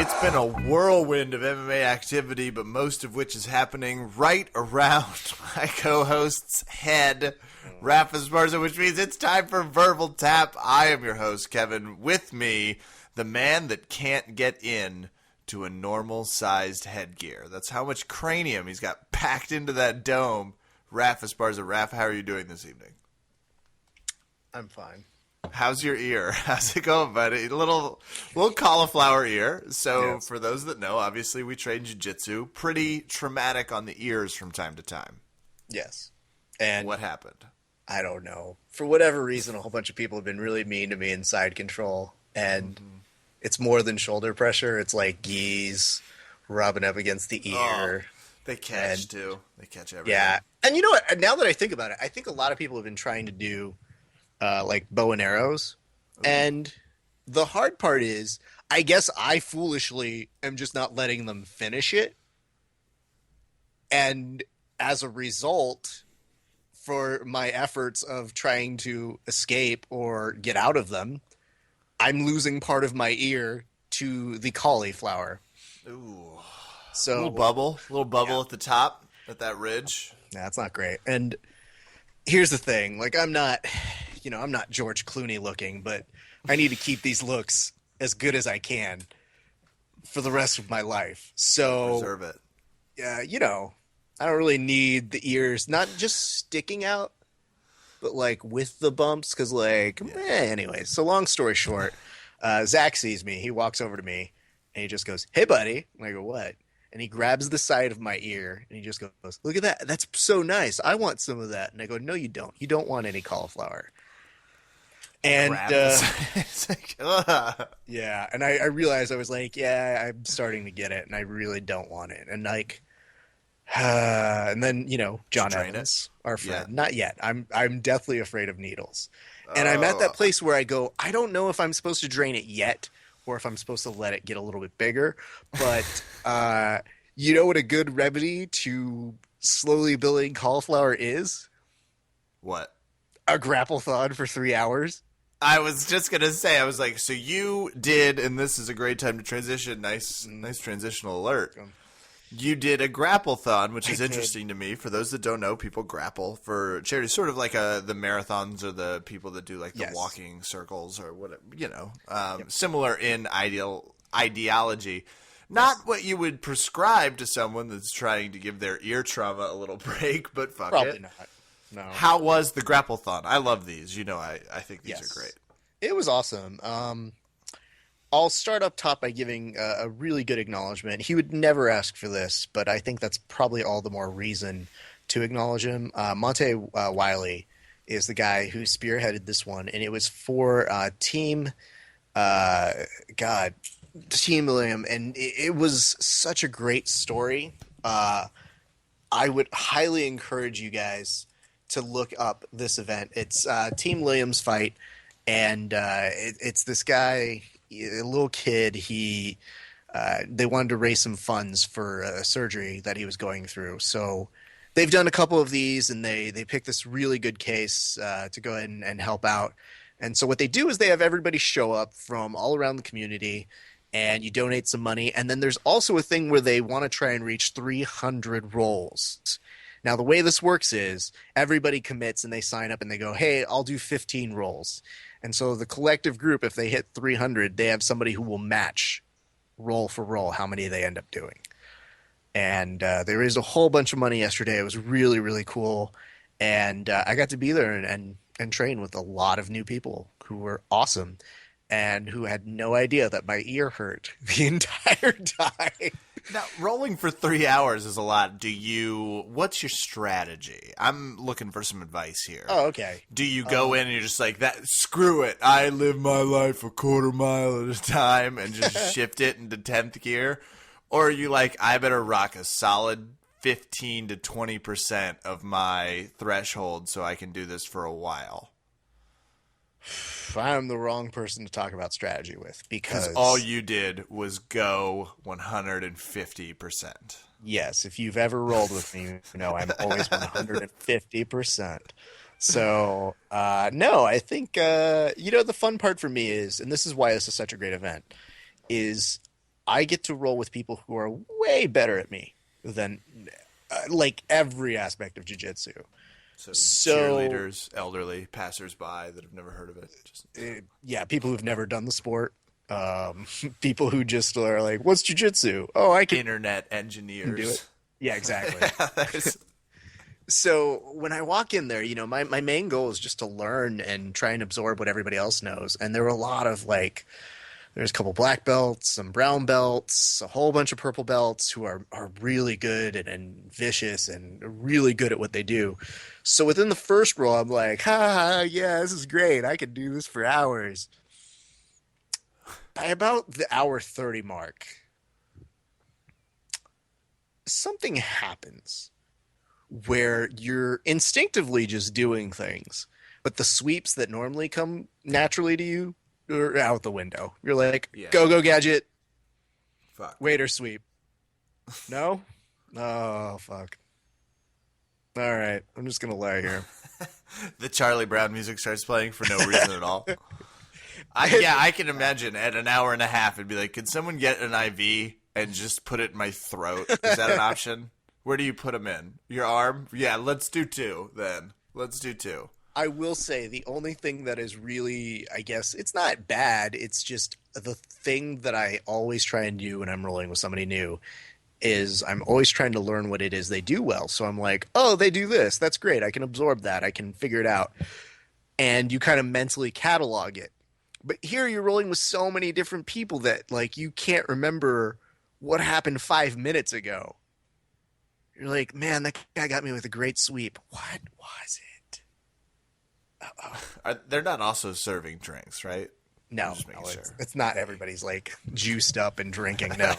It's been a whirlwind of MMA activity, but most of which is happening right around my co-host's head, Rafa Esparza, which means it's time for Verbal Tap. I am your host, Kevin. With me, the man that can't get in to a normal-sized headgear. That's how much cranium he's got packed into that dome. Rafa Esparza. Rafa, how are you doing this evening? I'm fine. How's your ear? How's it going, buddy? Little cauliflower ear. So For those that know, obviously we train jiu-jitsu. Pretty traumatic on the ears from time to time. Yes. And what happened? I don't know. For whatever reason, a whole bunch of people have been really mean to me in side control. And it's more than shoulder pressure. It's like geese rubbing up against the ear. Oh, they catch, too. They catch everything. Yeah. And you know what? Now that I think about it, I think a lot of people have been trying to do like bow and arrows. Ooh. And the hard part is, I guess I foolishly am just not letting them finish it. And as a result, for my efforts of trying to escape or get out of them, I'm losing part of my ear to the cauliflower. Ooh. So, little bubble at the top, at that ridge. That's not great. And here's the thing. Like, I'm not George Clooney looking, but I need to keep these looks as good as I can for the rest of my life. So, preserve it. Yeah, I don't really need the ears, not just sticking out, but like with the bumps. Because anyway. So long story short, Zach sees me. He walks over to me and he just goes, "Hey, buddy." And I go, "What?" And he grabs the side of my ear and he just goes, "Look at that. That's so nice. I want some of that." And I go, "No, you don't. You don't want any cauliflower." And yeah, and I realized I was like, yeah, I'm starting to get it, and I really don't want it. And like, and then John Evans, our friend, not yet. I'm deathly afraid of needles, and I'm at that place where I go, I don't know if I'm supposed to drain it yet, or if I'm supposed to let it get a little bit bigger. But you know what a good remedy to slowly building cauliflower is? What? A grapple-thon for 3 hours. I was just going to say, I was like, so you did, and this is a great time to transition, nice transitional alert. You did a grapple-thon, which is interesting to me. For those that don't know, people grapple for charity, sort of like the marathons or the people that do like the walking circles or whatever, similar in ideology. Not what you would prescribe to someone that's trying to give their ear trauma a little break, but Probably not. No. How was the grapple-thon? I love these. I think these are great. It was awesome. I'll start up top by giving a really good acknowledgement. He would never ask for this, but I think that's probably all the more reason to acknowledge him. Monte Wiley is the guy who spearheaded this one, and it was for Team William, and it was such a great story. I would highly encourage you guys to look up this event. It's Team Williams fight, and it's this guy, a little kid. They wanted to raise some funds for a surgery that he was going through. So they've done a couple of these, and they picked this really good case to go ahead and help out. And so what they do is they have everybody show up from all around the community, and you donate some money. And then there's also a thing where they want to try and reach 300 rolls. Now, the way this works is everybody commits and they sign up and they go, "Hey, I'll do 15 rolls." And so the collective group, if they hit 300, they have somebody who will match roll for roll how many they end up doing. And they raised a whole bunch of money yesterday. It was really, really cool. And I got to be there and train with a lot of new people who were awesome and who had no idea that my ear hurt the entire time. Now, rolling for 3 hours is a lot. What's your strategy? I'm looking for some advice here. Oh, okay. Do you go in and you're just like, screw it, I live my life a quarter mile at a time and just shift it into 10th gear? Or are you like, I better rock a solid 15 to 20% of my threshold so I can do this for a while? I'm the wrong person to talk about strategy with because all you did was go 150%. Yes, if you've ever rolled with me, you know I'm always 150%. So, no, I think, the fun part for me is, and this is why this is such a great event, is I get to roll with people who are way better at me than like every aspect of jiu-jitsu. So So cheerleaders, elderly, passersby that have never heard of it. Just yeah, people who've never done the sport, people who just are like, "What's jiu-jitsu? Oh, I can internet do it." engineers. Yeah, exactly. Yeah, there's- So when I walk in there, my main goal is just to learn and try and absorb what everybody else knows. And there were a lot of like, there's a couple black belts, some brown belts, a whole bunch of purple belts who are really good and vicious and really good at what they do. So within the first row, I'm like, ha, yeah, this is great. I could do this for hours. By about the hour 30 mark, something happens where you're instinctively just doing things, but the sweeps that normally come naturally to you are out the window. You're like, Yeah. go gadget, fuck. waiter sweep. No? Oh, fuck. All right, I'm just gonna lie here. The Charlie Brown music starts playing for no reason at all. I can imagine at an hour and a half it'd be like, could someone get an IV and just put it in my throat? Is that an option? Where do you put them in? Your arm? Yeah, let's do 2 then. Let's do 2. I will say the only thing that is really, I guess, it's not bad. It's just the thing that I always try and do when I'm rolling with somebody new is I'm always trying to learn what it is they do well. So I'm like, oh, they do this. That's great. I can absorb that. I can figure it out. And you kind of mentally catalog it. But here you're rolling with so many different people that like you can't remember what happened 5 minutes ago. You're like, man, that guy got me with a great sweep. What was it? They're not also serving drinks, right? No, Just making sure. it's not everybody's like juiced up and drinking. No,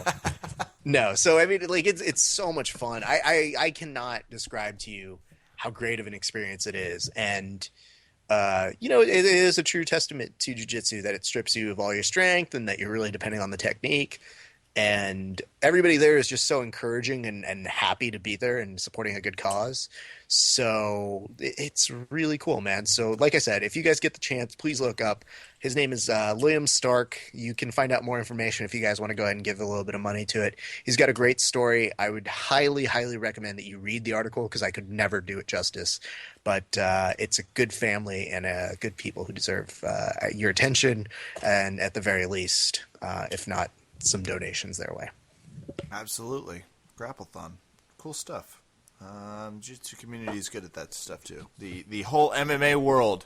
no. So I mean, like it's so much fun. I cannot describe to you how great of an experience it is, and it is a true testament to jiu-jitsu that it strips you of all your strength and that you're really depending on the technique. And everybody there is just so encouraging and happy to be there and supporting a good cause. So it's really cool, man. So like I said, if you guys get the chance, please look up. His name is Liam Stark. You can find out more information if you guys want to go ahead and give a little bit of money to it. He's got a great story. I would highly, highly recommend that you read the article because I could never do it justice. But it's a good family and good people who deserve your attention and at the very least, if not, some donations their way. Absolutely. Grapplethon. Cool stuff. Jiu-Jitsu community is good at that stuff too. The whole MMA world,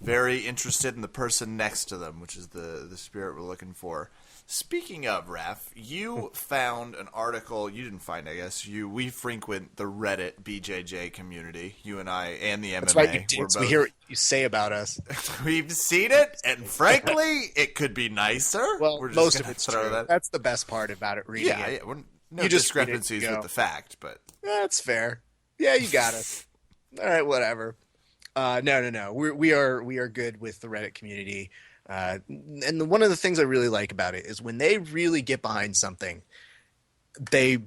very interested in the person next to them, which is the spirit we're looking for. Speaking of, Raph, you found an article. You didn't find, I guess. We frequent the Reddit BJJ community. You and I and the MMA. That's right, you did. We hear what you say about us. We've seen it, and frankly, it could be nicer. Well, we're just most of gonna it's throw true. that. That's the best part about it, reading Yeah, it. no You just read it, discrepancies go. with the fact, but That's fair. Yeah, you got us. All right, whatever. No. We are good with the Reddit community. And one of the things I really like about it is when they really get behind something, they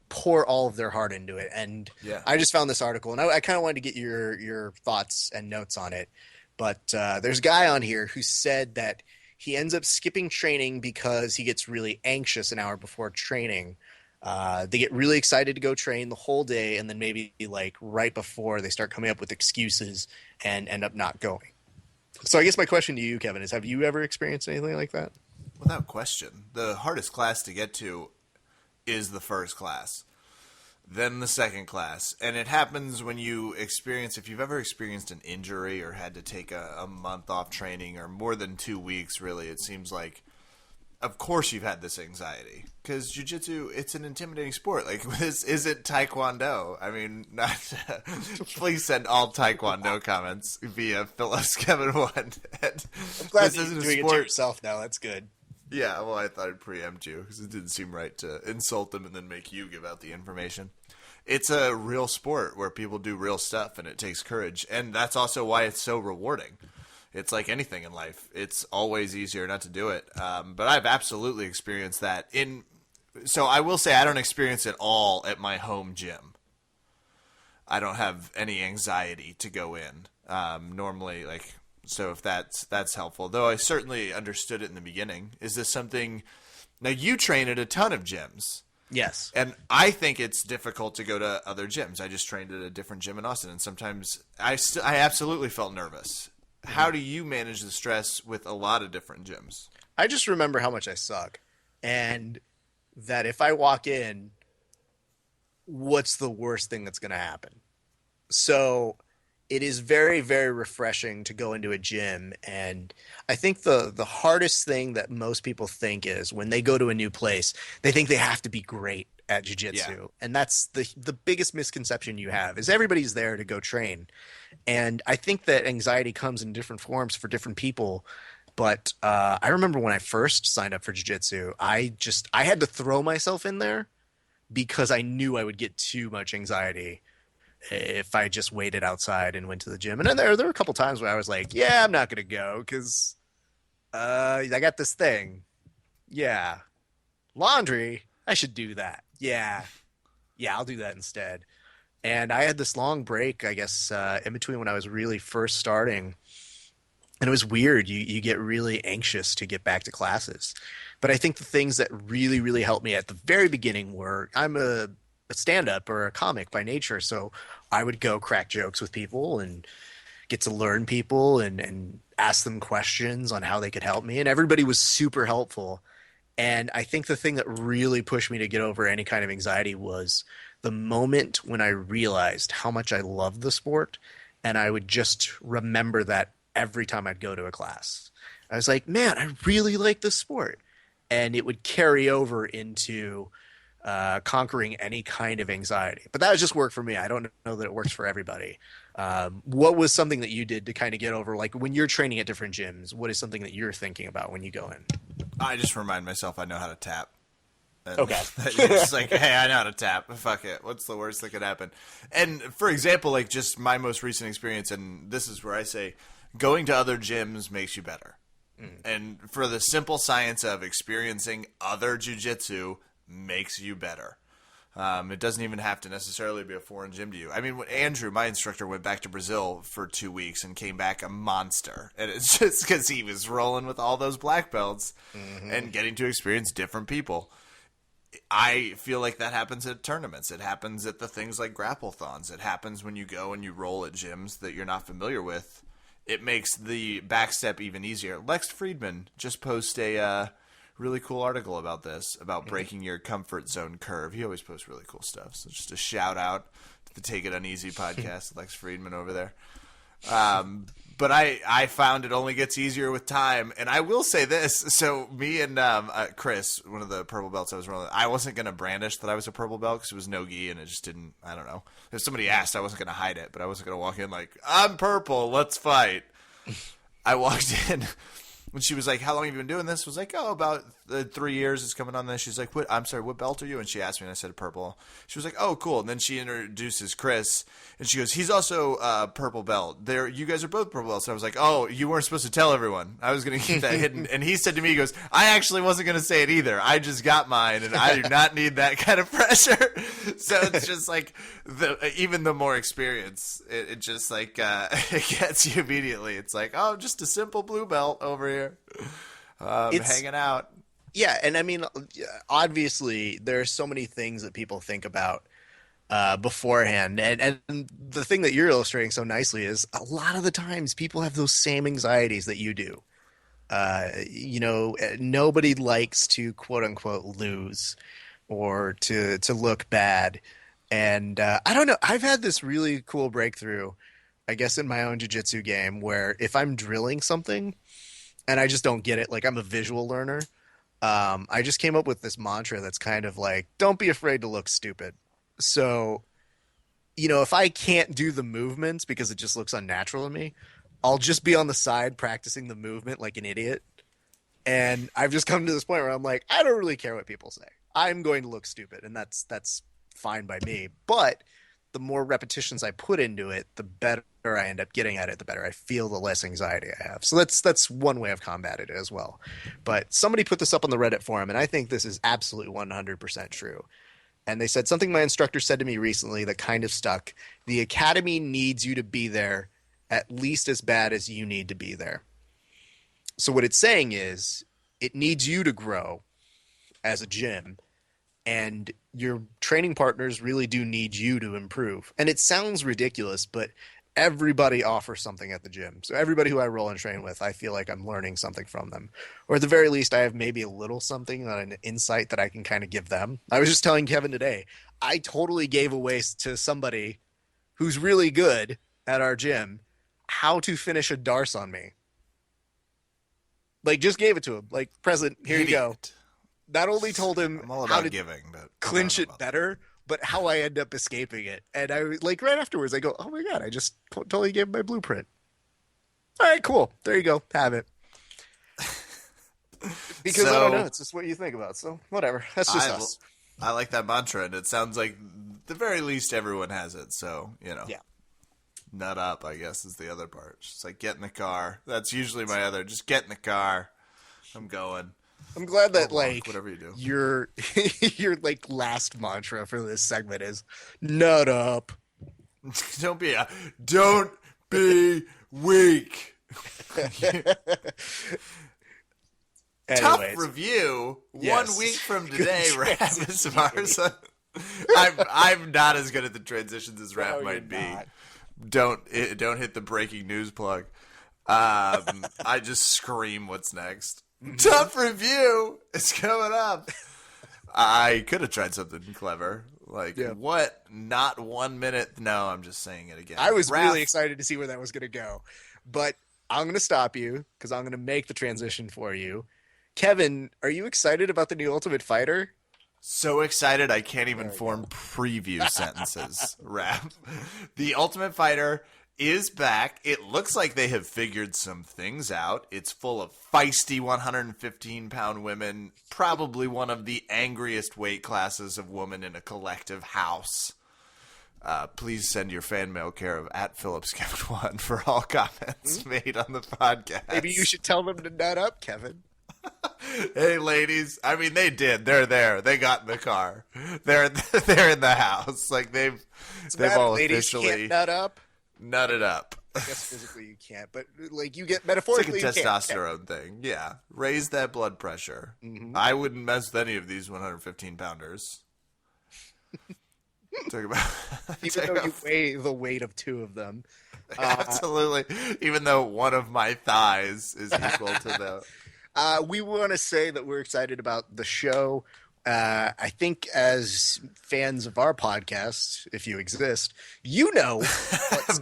pour all of their heart into it. And yeah. I just found this article, and I kind of wanted to get your thoughts and notes on it. But there's a guy on here who said that he ends up skipping training because he gets really anxious an hour before training. They get really excited to go train the whole day, and then maybe like right before they start coming up with excuses and end up not going. So I guess my question to you, Kevin, is have you ever experienced anything like that? Without question. The hardest class to get to is the first class, then the second class. And it happens when you experience, if you've ever experienced an injury or had to take a month off training or more than 2 weeks, really, it seems like, of course you've had this anxiety. Because jiu-jitsu, it's an intimidating sport. Like, this isn't taekwondo. I mean, please send all taekwondo comments via PhillipsKevin1. I'm glad that you're doing it to yourself now. That's good. Yeah, well, I thought I'd preempt you because it didn't seem right to insult them and then make you give out the information. It's a real sport where people do real stuff and it takes courage. And that's also why it's so rewarding. It's like anything in life. It's always easier not to do it. But I've absolutely experienced that. So I will say I don't experience it all at my home gym. I don't have any anxiety to go in. Normally, so if that's helpful. Though I certainly understood it in the beginning. Is this something Now, you train at a ton of gyms. Yes. And I think it's difficult to go to other gyms. I just trained at a different gym in Austin, and sometimes I absolutely felt nervous. How do you manage the stress with a lot of different gyms? I just remember how much I suck, and that if I walk in, what's the worst thing that's going to happen? So it is very, very refreshing to go into a gym. And I think the hardest thing that most people think is when they go to a new place, they think they have to be great at jiu-jitsu. Yeah. And that's the biggest misconception you have is everybody's there to go train. And I think that anxiety comes in different forms for different people. But I remember when I first signed up for jiu-jitsu, I had to throw myself in there because I knew I would get too much anxiety if I just waited outside and went to the gym. And then there were a couple times where I was like, yeah, I'm not going to go because I got this thing. Yeah. Laundry, I should do that. Yeah. Yeah, I'll do that instead. And I had this long break, I guess, in between when I was really first starting. And it was weird. You get really anxious to get back to classes. But I think the things that really, really helped me at the very beginning were I'm a stand-up or a comic by nature. So I would go crack jokes with people and get to learn people and ask them questions on how they could help me. And everybody was super helpful. And I think the thing that really pushed me to get over any kind of anxiety was the moment when I realized how much I loved the sport. And I would just remember that every time I'd go to a class. I was like, man, I really like this sport. And it would carry over into conquering any kind of anxiety. But that was just work for me. I don't know that it works for everybody. What was something that you did to kind of get over, like when you're training at different gyms, what is something that you're thinking about when you go in? I just remind myself I know how to tap. And okay. It's like, hey, I know how to tap. Fuck it. What's the worst that could happen? And for example, like just my most recent experience, and this is where I say going to other gyms makes you better. And for the simple science of experiencing other jiu-jitsu makes you better. It doesn't even have to necessarily be a foreign gym to you. I mean, when Andrew, my instructor, went back to Brazil for 2 weeks and came back a monster. And it's just because he was rolling with all those black belts and getting to experience different people. I feel like that happens at tournaments. It happens at the things like grapple-thons. It happens when you go and you roll at gyms that you're not familiar with. It makes the backstep even easier. Lex Friedman just posted a really cool article about this, about breaking your comfort zone curve. He always posts really cool stuff. So just a shout out to the Take It Uneasy podcast, Lex Friedman over there. But I found it only gets easier with time. And I will say this. So me and Chris, one of the purple belts I was rolling, I wasn't going to brandish that I was a purple belt because it was no-gi and it just didn't, I don't know. If somebody asked, I wasn't going to hide it, but I wasn't going to walk in like, I'm purple, let's fight. I walked in. When she was like, how long have you been doing this? I was like, oh, about 3 years. It's coming on this. She's like, I'm sorry, what belt are you? And she asked me, and I said purple. She was like, oh, cool. And then she introduces Chris, and she goes, he's also purple belt. You guys are both purple belts. And I was like, oh, you weren't supposed to tell everyone. I was going to keep that hidden. And he said to me, he goes, I actually wasn't going to say it either. I just got mine, and I do not need that kind of pressure. So it's just like, even the more experience, it just like, it gets you immediately. It's like, oh, just a simple blue belt over here. Hanging out. Yeah, and I mean, obviously, there are so many things that people think about beforehand, and the thing that you're illustrating so nicely is a lot of the times people have those same anxieties that you do. Nobody likes to quote unquote lose or to look bad, and I don't know. I've had this really cool breakthrough, I guess, in my own jiu-jitsu game where if I'm drilling something and I just don't get it, like I'm a visual learner, I just came up with this mantra that's kind of like, don't be afraid to look stupid. So, if I can't do the movements because it just looks unnatural to me, I'll just be on the side practicing the movement like an idiot. And I've just come to this point where I'm like, I don't really care what people say. I'm going to look stupid, and that's fine by me. But the more repetitions I put into it, the better I end up getting at it, the better I feel, the less anxiety I have. So that's one way I've combated it as well. But somebody put this up on the Reddit forum, and I think this is absolutely 100% true. And they said something my instructor said to me recently that kind of stuck. The academy needs you to be there at least as bad as you need to be there. So what it's saying is it needs you to grow as a gym, and your training partners really do need you to improve. And it sounds ridiculous, but everybody offers something at the gym. So everybody who I roll and train with, I feel like I'm learning something from them. Or at the very least, I have maybe a little something, an insight that I can kind of give them. I was just telling Kevin today, I totally gave away to somebody who's really good at our gym how to finish a darce on me. Like, just gave it to him. Like, present, here you go. Not only told him I'm all how about to giving, but clinch it better, but how I end up escaping it. And I like right afterwards, I go, "Oh my god, I just totally gave him my blueprint." All right, cool. There you go. Have it. Because I don't know. It's just what you think about. So whatever. That's just us. I like that mantra, and it sounds like the very least everyone has it. So Yeah. Nut up, I guess, is the other part. Just like get in the car. That's usually my other. Just get in the car. I'm going. I'm glad that like whatever you do. your like last mantra for this segment is nut up. Don't be weak. Tough review. Yes. 1 week from today, Raph Marza. I'm not as good at the transitions as Raph might be. Not. Don't hit the breaking news plug. I just scream what's next. Tough review is coming up. I could have tried something clever. Like, what? Not 1 minute? No, I'm just saying it again. I was really excited to see where that was going to go. But I'm going to stop you because I'm going to make the transition for you. Kevin, are you excited about the new Ultimate Fighter? So excited I can't even form preview sentences, Raph. The Ultimate Fighter is back. It looks like they have figured some things out. It's full of feisty 115-pound women, probably one of the angriest weight classes of women in a collective house. Please send your fan mail care of @PhillipsKevin1 for all comments made on the podcast. Maybe you should tell them to nut up, Kevin. Hey, ladies. I mean, they did. They're there. They got in the car. They're in the house. Like they've all officially can't nut up. Nutted up. I guess physically you can't, but like you get metaphorically. It's like a testosterone thing. Yeah, raise that blood pressure. Mm-hmm. I wouldn't mess with any of these 115 pounders. Talk about even though you weigh the weight of two of them. Absolutely. Even though one of my thighs is equal to the. We want to say that we're excited about the show. I think as fans of our podcast, if you exist, you know.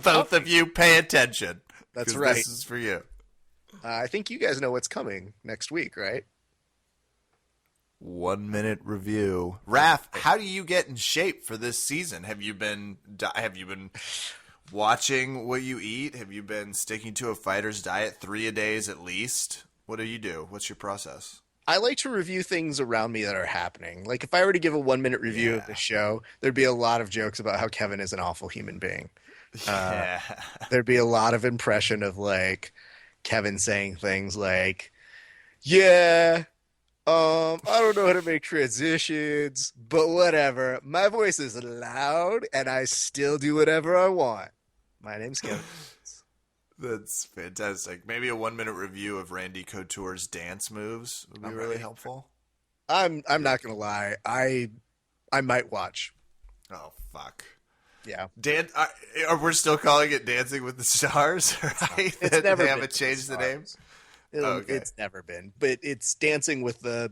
Both of you pay attention. That's right. This is for you. I think you guys know what's coming next week, right? 1 minute review. Raph, how do you get in shape for this season? Have you been watching what you eat? Have you been sticking to a fighter's diet 3 a days at least? What do you do? What's your process? I like to review things around me that are happening. Like if I were to give a 1 minute review of the show, there'd be a lot of jokes about how Kevin is an awful human being. There'd be a lot of impression of like Kevin saying things like, I don't know how to make transitions, but whatever. My voice is loud and I still do whatever I want. My name's Kevin. That's fantastic. Maybe a 1 minute review of Randy Couture's dance moves would be really helpful. I'm not gonna lie. I might watch. Oh fuck. Yeah. We're still calling it Dancing with the Stars, right? It's never they haven't changed the name. Okay. It's never been, but it's Dancing with the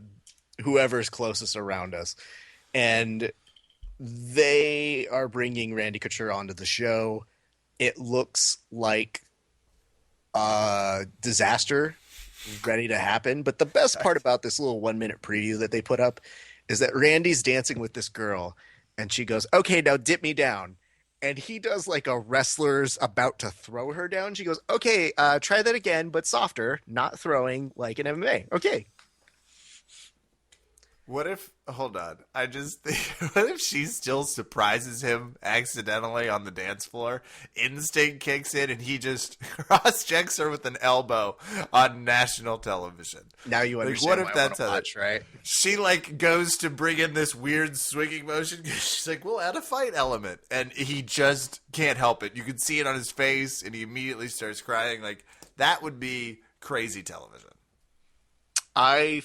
whoever's closest around us, and they are bringing Randy Couture onto the show. It looks like disaster ready to happen. But the best part about this little 1 minute preview that they put up is that Randy's dancing with this girl and she goes, "Okay, now dip me down." And he does like a wrestler's about to throw her down. She goes, "Okay, try that again, but softer, not throwing like an MMA." Okay. Hold on. I just think, what if she still surprises him accidentally on the dance floor? Instinct kicks in and he just cross-checks her with an elbow on national television. Now you understand what if that's watch, right? She like goes to bring in this weird swinging motion. She's like, we'll add a fight element. And he just can't help it. You can see it on his face and he immediately starts crying. Like, that would be crazy television. I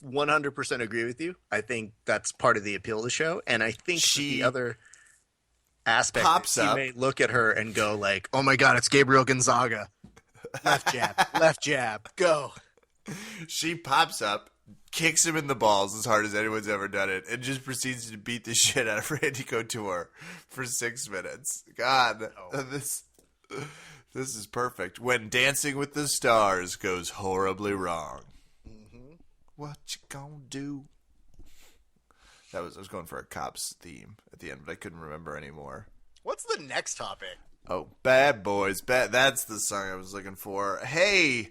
100% agree with you. I think that's part of the appeal of the show, and I think the other aspect pops is you up. may look at her and go like, "Oh my God, it's Gabriel Gonzaga." Left jab, go. She pops up, kicks him in the balls as hard as anyone's ever done it, and just proceeds to beat the shit out of Randy Couture for 6 minutes. God, this is perfect. When Dancing with the Stars goes horribly wrong. Mm-hmm. What you gonna do? I was going for a Cops theme at the end, but I couldn't remember anymore. What's the next topic? Oh, Bad Boys. That's the song I was looking for. Hey,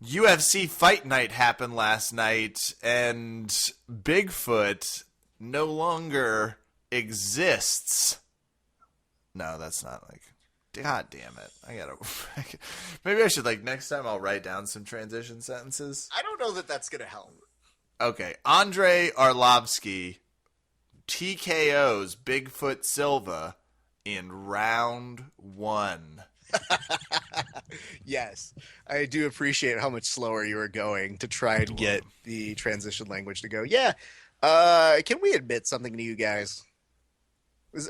UFC Fight Night happened last night, and Bigfoot no longer exists. No, that's not like... God damn it. I gotta... Maybe I should, next time I'll write down some transition sentences. I don't know that that's gonna help. Okay. Andrei Arlovsky TKO's Bigfoot Silva in round 1. Yes. I do appreciate how much slower you were going to try and get the transition language to go. Yeah. Can we admit something to you guys?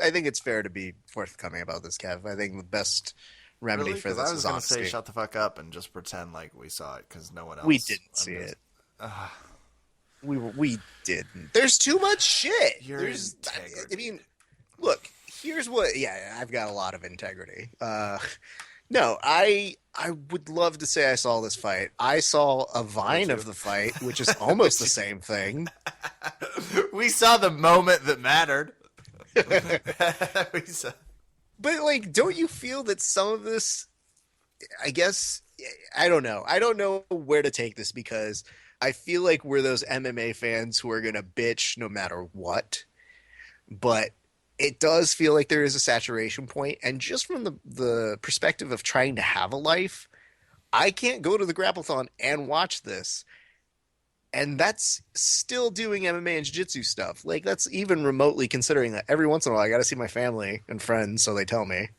I think it's fair to be forthcoming about this, Kev. I think the best remedy for this is honesty. I was going to say shut the fuck up and just pretend like we saw it because no one else. We didn't see it. We didn't. There's too much shit. I mean, look, here's what... Yeah, I've got a lot of integrity. No, I would love to say I saw this fight. I saw a Vine of the fight, which is almost the same thing. We saw the moment that mattered. But, don't you feel that some of this... I guess... I don't know. I don't know where to take this because... I feel like we're those MMA fans who are going to bitch no matter what. But it does feel like there is a saturation point. And just from the perspective of trying to have a life, I can't go to the Grapplethon and watch this. And that's still doing MMA and jiu-jitsu stuff. That's even remotely considering that every once in a while I got to see my family and friends, so they tell me.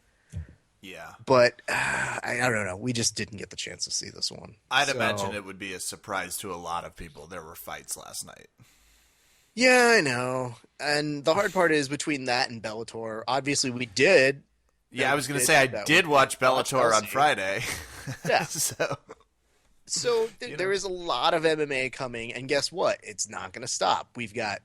Yeah. But I don't know. We just didn't get the chance to see this one. I'd imagine it would be a surprise to a lot of people. There were fights last night. Yeah, I know. And the hard part is between that and Bellator, obviously we did. Yeah, I was going to say I did watch Bellator on Friday. Yeah. So there is a lot of MMA coming, and guess what? It's not going to stop. We've got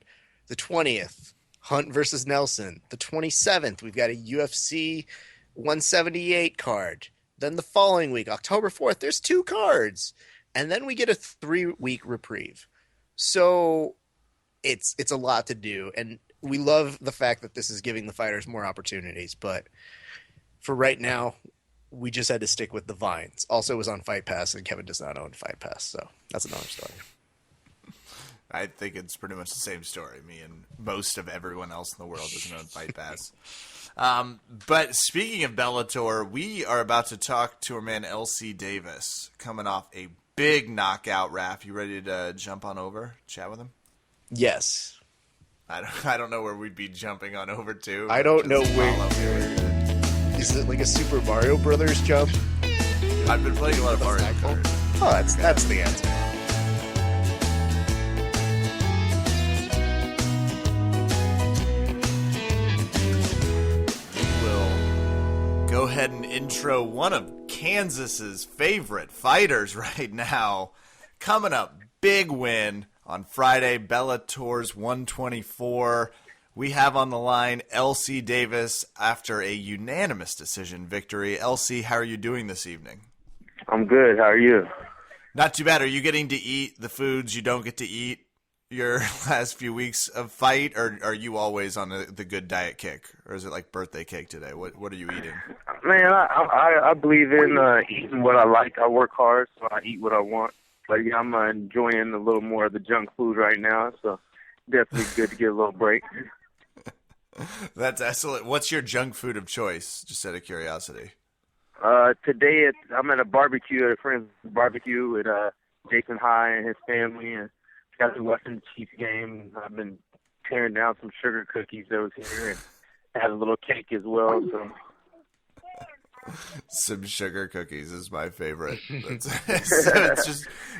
the 20th, Hunt versus Nelson. The 27th, we've got a UFC 178 card. Then the following week, October 4th, there's 2 cards. And then we get a 3-week reprieve. So it's a lot to do. And we love the fact that this is giving the fighters more opportunities. But for right now, we just had to stick with the Vines. Also, it was on Fight Pass, and Kevin does not own Fight Pass. So that's another story. I think it's pretty much the same story. Me and most of everyone else in the world doesn't own Fight Pass. But speaking of Bellator, we are about to talk to our man LC Davis, coming off a big knockout. Raph, you ready to jump on over, chat with him? Yes. I don't know where we'd be jumping on over to. I don't know where. Is it like a Super Mario Brothers jump? I've been playing a lot of Mario Kart. Oh, that's the answer. Go ahead and intro one of Kansas's favorite fighters right now. Coming up, big win on Friday, Bellator's 124. We have on the line LC Davis after a unanimous decision victory. LC, how are you doing this evening? I'm good. How are you? Not too bad. Are you getting to eat the foods you don't get to eat your last few weeks of fight, or are you always on the good diet kick, or is it like birthday cake today? What are you eating? Man, I believe in eating what I like. I work hard, so I eat what I want. But yeah, I'm enjoying a little more of the junk food right now, so definitely good to get a little break. That's excellent. What's your junk food of choice, just out of curiosity? Today I'm at a barbecue, at a friend's barbecue with Jason High and his family, and got the Western Chiefs game. I've been tearing down some sugar cookies that was here, and had a little cake as well. So Some sugar cookies is my favorite. So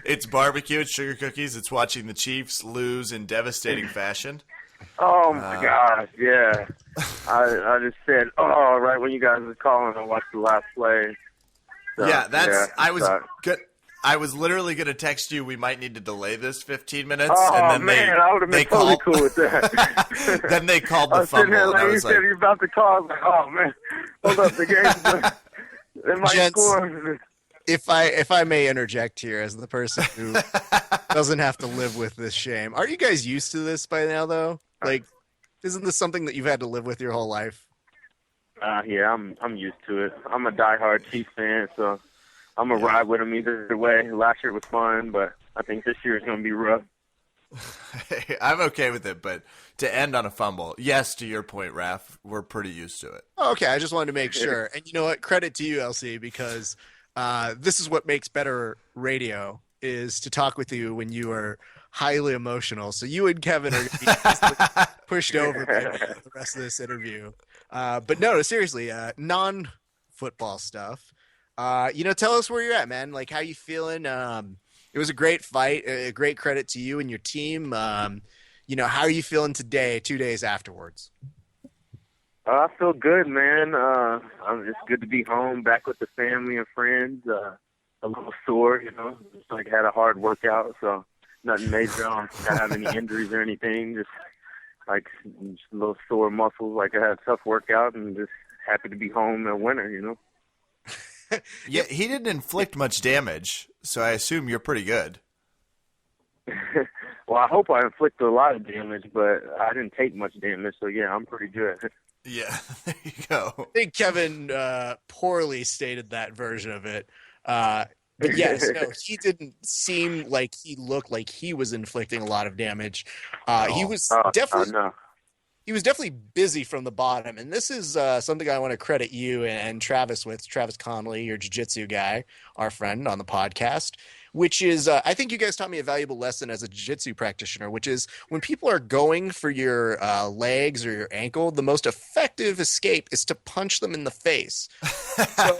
it's barbecue, it's sugar cookies, it's watching the Chiefs lose in devastating fashion. Oh my gosh, yeah. I just said, oh, right when you guys were calling, I watched the last play. So, I was literally going to text you. We might need to delay this 15 minutes. Oh and then man, I would have been totally cool with that. Then they called I the was sitting fumble. there, And I you was said like, you're about to call. I was like, oh man, hold up, the game. They might Gents, score. If I may interject here as the person who doesn't have to live with this shame, are you guys used to this by now, though? Like, isn't this something that you've had to live with your whole life? Yeah, I'm used to it. I'm a diehard Chiefs fan, so I'm gonna ride with them either way. Last year was fun, but I think this year is gonna be rough. I'm okay with it, but to end on a fumble, yes, to your point, Raph, we're pretty used to it. Oh, okay, I just wanted to make sure. And you know what? Credit to you, LC, because this is what makes better radio, is to talk with you when you are highly emotional. So you and Kevin are going to be pushed over by the rest of this interview. But no, seriously, non-football stuff. Tell us where you're at, man. Like, how you feeling? It was a great fight. A great credit to you and your team. How are you feeling today, 2 days afterwards? I feel good, man. It's good to be home, back with the family and friends. A little sore, just like had a hard workout, so nothing major. I don't have any injuries or anything. Just a little sore muscles. Like I had a tough workout, and just happy to be home in winter, Yeah, he didn't inflict much damage, so I assume you're pretty good. Well, I hope I inflicted a lot of damage, but I didn't take much damage, so yeah, I'm pretty good. Yeah, there you go. I think Kevin poorly stated that version of it. But yes, no, he didn't seem like he looked like he was inflicting a lot of damage. He was definitely no. He was definitely busy from the bottom. And this is something I want to credit you and Travis with, Travis Connolly, your jiu-jitsu guy, our friend on the podcast, which is, I think you guys taught me a valuable lesson as a jiu-jitsu practitioner, which is when people are going for your legs or your ankle, the most effective escape is to punch them in the face. So,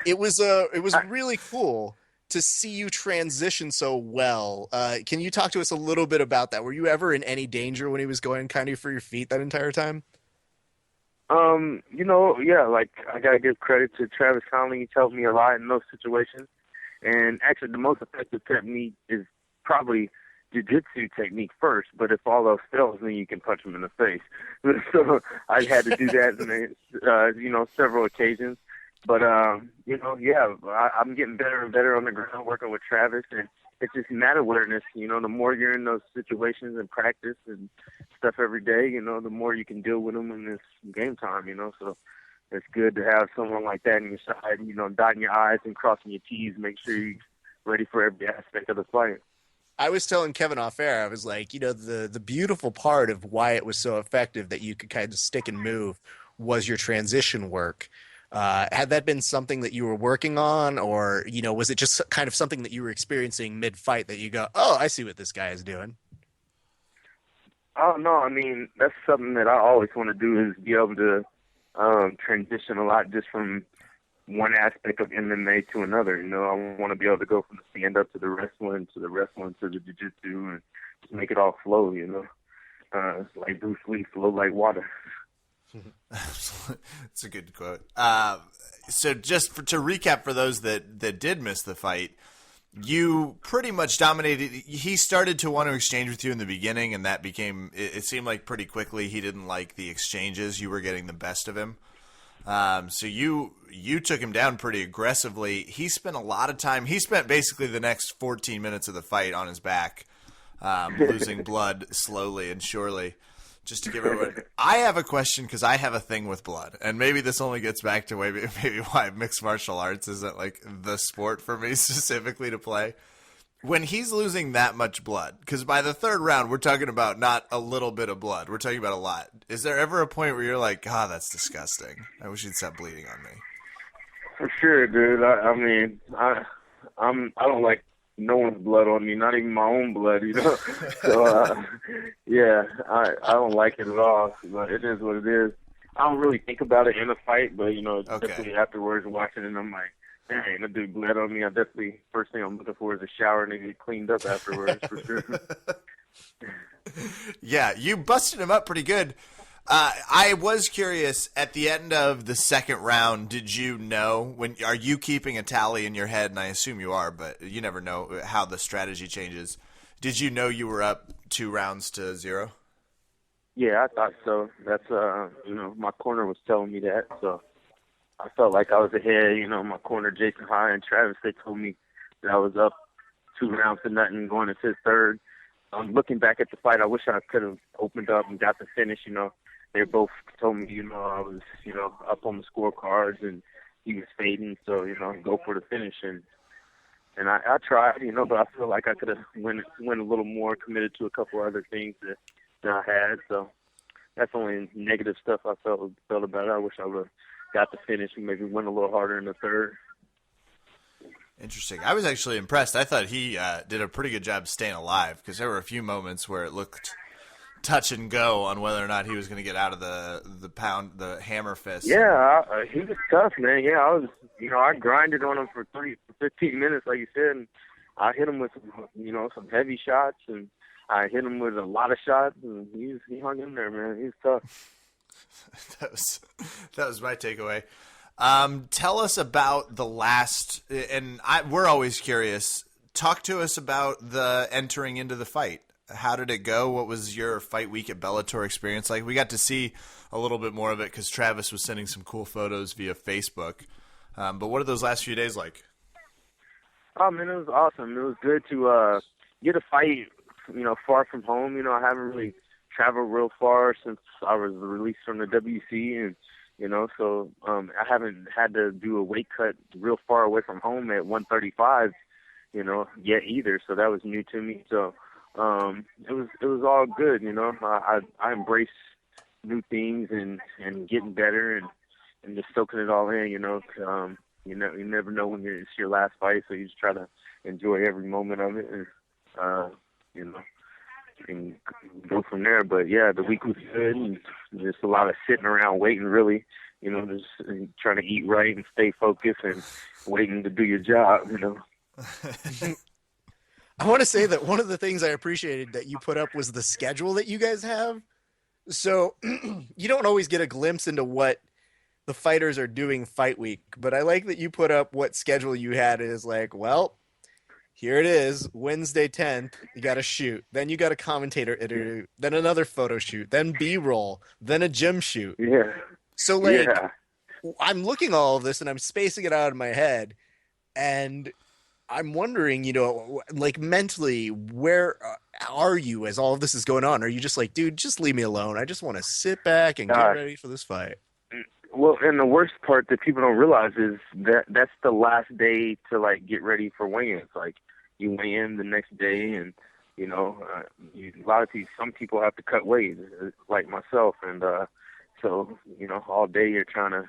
it was really cool to see you transition so well. Can you talk to us a little bit about that? Were you ever in any danger when he was going kind of for your feet that entire time? Yeah, like I gotta give credit to Travis Connolly. He's helped me a lot in those situations. And actually the most effective technique is probably jiu-jitsu technique first, but if all else fails, then you can punch him in the face. So I had to do that in several occasions. But, I'm getting better and better on the ground working with Travis, and it's just mat awareness. The more you're in those situations and practice and stuff every day, the more you can deal with them in this game time, So it's good to have someone like that on your side, dotting your I's and crossing your T's, make sure you're ready for every aspect of the fight. I was telling Kevin off air, I was like, the beautiful part of why it was so effective that you could kind of stick and move was your transition work. Had that been something that you were working on, or, was it just kind of something that you were experiencing mid-fight that you go, oh, I see what this guy is doing? Oh, no, I mean, that's something that I always want to do is be able to transition a lot just from one aspect of MMA to another. I want to be able to go from the stand-up to the wrestling to the jiu-jitsu and just make it all flow, It's like Bruce Lee, flow like water. It's a good quote. So just to recap for those that did miss the fight, you pretty much dominated. He started to want to exchange with you in the beginning, and that became, it seemed like pretty quickly he didn't like the exchanges. You were getting the best of him. So you took him down pretty aggressively. He spent a lot of time. He spent basically the next 14 minutes of the fight on his back, losing blood slowly and surely. Just to give everyone, I have a question because I have a thing with blood, and maybe this only gets back to maybe why mixed martial arts isn't like the sport for me specifically to play. When he's losing that much blood, because by the third round we're talking about not a little bit of blood, we're talking about a lot. Is there ever a point where you're like, "God, that's disgusting. I wish he'd stop bleeding on me." For sure, dude. I don't like no one's blood on me, not even my own blood, So, I don't like it at all, but it is what it is. I don't really think about it in a fight, but Okay. definitely afterwards watching it, I'm like, dang, that dude bled on me. I definitely first thing I'm looking for is a shower and to get cleaned up afterwards for sure. Yeah, you busted him up pretty good. I was curious, at the end of the second round, did you know, are you keeping a tally in your head? And I assume you are, but you never know how the strategy changes. Did you know you were up 2-0? Yeah, I thought so. That's my corner was telling me that, so I felt like I was ahead. My corner, Jason High and Travis, they told me that I was up 2-0 going into the third. Looking back at the fight, I wish I could have opened up and got the finish. They both told me, I was, up on the scorecards and he was fading, so go for the finish. And I tried, but I feel like I could have went a little more, committed to a couple other things that I had. So that's only negative stuff I felt about it. I wish I would have got the finish and maybe went a little harder in the third. Interesting. I was actually impressed. I thought he did a pretty good job staying alive because there were a few moments where it looked touch and go on whether or not he was going to get out of the hammer fist. Yeah, he was tough, man. Yeah, I grinded on him for 15 minutes, like you said, and I hit him with some heavy shots, and I hit him with a lot of shots, and he hung in there, man. He was tough. that was my takeaway. Tell us about the last, and we're always curious. Talk to us about the entering into the fight. How did it go? What was your fight week at Bellator experience like? We got to see a little bit more of it because Travis was sending some cool photos via Facebook. But what are those last few days like? Oh, man, it was awesome. It was good to get a fight, far from home. I haven't really traveled real far since I was released from the WC, and so I haven't had to do a weight cut real far away from home at 135, yet either. So that was new to me. So it was all good. I embrace new things and getting better and just soaking it all in. You never know when it's your last fight, so you just try to enjoy every moment of it, and go from there. But yeah, the week was good, and just a lot of sitting around waiting, really, just trying to eat right and stay focused and waiting to do your job, I want to say that one of the things I appreciated that you put up was the schedule that you guys have. So you don't always get a glimpse into what the fighters are doing fight week, but I like that you put up what schedule you had is like, well, here it is, Wednesday 10th, you got to shoot. Then you got a commentator interview, then another photo shoot, then B-roll, then a gym shoot. Yeah. So, I'm looking at all of this and I'm spacing it out in my head, and I'm wondering, mentally, where are you as all of this is going on? Are you just like, dude, just leave me alone. I just want to sit back and get ready for this fight. Well, and the worst part that people don't realize is that that's the last day to get ready for weigh-ins. You weigh in the next day, and a lot of some people have to cut weight, like myself, and so all day you're trying to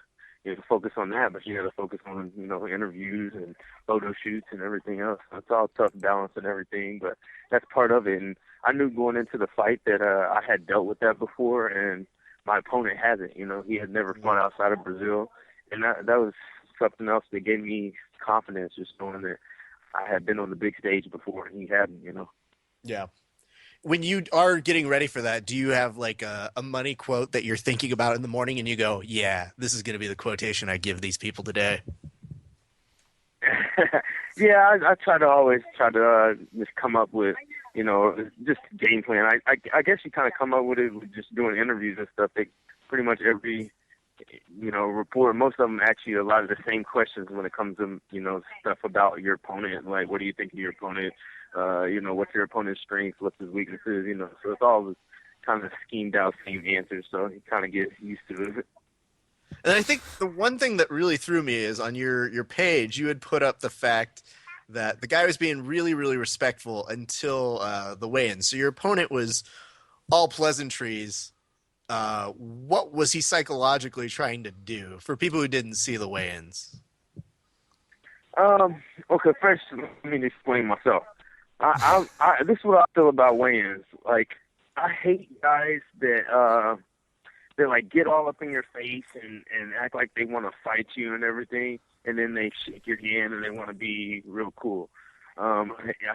focus on that, but you got to focus on interviews and photo shoots and everything else. So it's all tough balance and everything, but that's part of it. And I knew going into the fight that I had dealt with that before, and my opponent hasn't. He had never fought outside of Brazil, and that was something else that gave me confidence, just knowing that I had been on the big stage before and he hadn't. Yeah. When you are getting ready for that, do you have a money quote that you're thinking about in the morning and you go, yeah, this is going to be the quotation I give these people today? Yeah, I always try to just come up with, just game plan. I guess you kind of come up with it with just doing interviews and stuff. They pretty much every, report, most of them ask you a lot of the same questions when it comes to, stuff about your opponent. Like, what do you think of your opponent? What's your opponent's strengths? What's his weaknesses? So it's all kind of schemed out same answers. So you kind of get used to it. And I think the one thing that really threw me is on your page, you had put up the fact that the guy was being really, really respectful until the weigh-in. So your opponent was all pleasantries. What was he psychologically trying to do for people who didn't see the weigh-ins? Okay, first, let me explain myself. This is what I feel about weigh-ins. I hate guys that they like get all up in your face and act like they want to fight you and everything, and then they shake your hand and they want to be real cool. I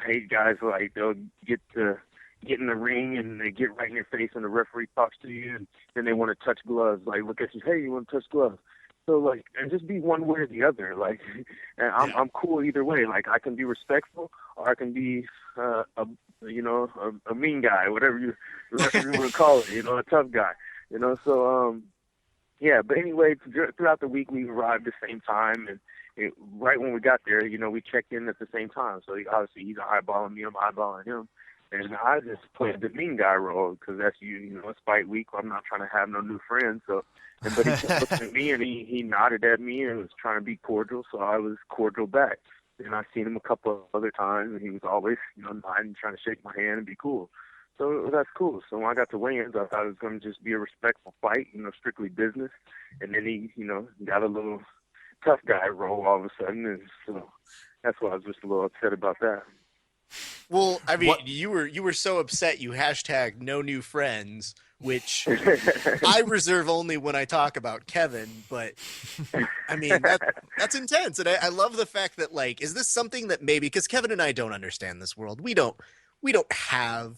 hate guys like they'll get in the ring and they get right in your face and the referee talks to you and then they want to touch gloves. Like look at you, hey, you want to touch gloves? So like, and just be one way or the other. Like, and I'm cool either way. Like I can be respectful or I can be a mean guy, whatever you want to call it. A tough guy. So yeah. But anyway, throughout the week we arrived at the same time and. Right when we got there, we checked in at the same time. So obviously he's eyeballing me, I'm eyeballing him. And I just played the mean guy role because that's it's fight week. I'm not trying to have no new friends. So, but he kept looking at me and he nodded at me and was trying to be cordial. So I was cordial back. And I seen him a couple of other times and he was always, nodding, trying to shake my hand and be cool. So that's cool. So when I got to weigh-ins, I thought it was going to just be a respectful fight, strictly business. And then he, got a little tough guy role all of a sudden, and so that's why I was just a little upset about that. Well, I mean, you were so upset you hashtag no new friends, which I reserve only when I talk about Kevin. But I mean, that's intense, and I love the fact that like, is this something that maybe because Kevin and I don't understand this world, we don't have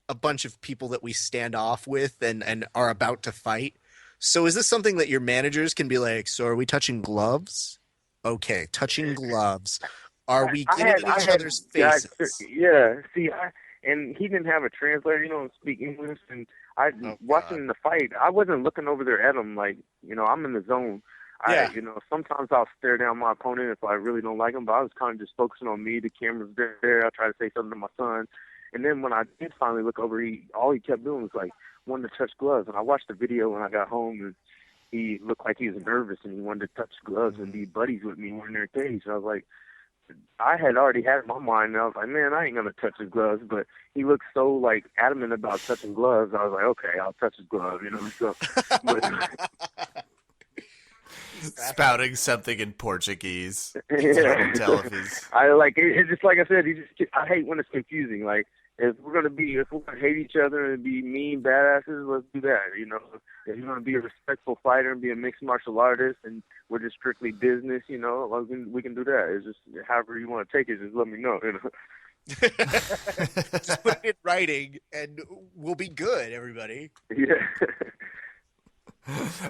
a bunch of people that we stand off with and are about to fight. So is this something that your managers can be like, so are we touching gloves? Okay, touching gloves. Are we getting in each other's faces? Yeah, see, and he didn't have a translator, speak English, and watching the fight, I wasn't looking over there at him like, I'm in the zone. Yeah. Sometimes I'll stare down my opponent if I really don't like him, but I was kind of just focusing on me. The camera's there. I try to say something to my son. And then when I did finally look over, all he kept doing was like, wanted to touch gloves, and I watched the video when I got home, and he looked like he was nervous, and he wanted to touch gloves and be buddies with me in their cage. So I was like, I had already had it in my mind, and I was like, man, I ain't gonna touch his gloves, but he looked so like adamant about touching gloves. I was like, okay, I'll touch his glove, So, but, spouting something in Portuguese. Yeah. Tell if he's... I like it's just like I said. I hate when it's confusing. Like if we're gonna hate each other and be mean badasses, let's do that. If you're gonna be a respectful fighter and be a mixed martial artist, and we're just strictly business, we can do that. It's just however you want to take it. Just let me know. Just put it in writing, and we'll be good, everybody. Yeah.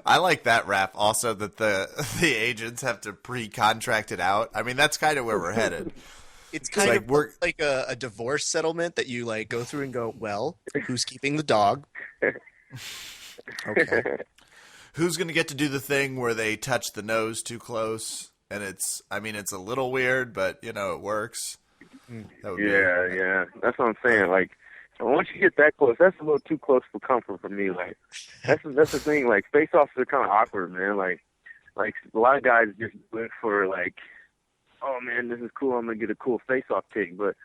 I like that rap also that the agents have to pre-contract it out. I mean, that's kind of where we're headed. It's kind of like a divorce settlement that you like go through and go, well, who's keeping the dog? Okay. Who's going to get to do the thing where they touch the nose too close? And it's a little weird, but it works. Yeah. That's what I'm saying. Like, once you get that close, that's a little too close for comfort for me. Like, that's the thing. Like, face-offs are kind of awkward, man. Like a lot of guys just do it for like, oh man, this is cool. I'm gonna get a cool face-off kick. But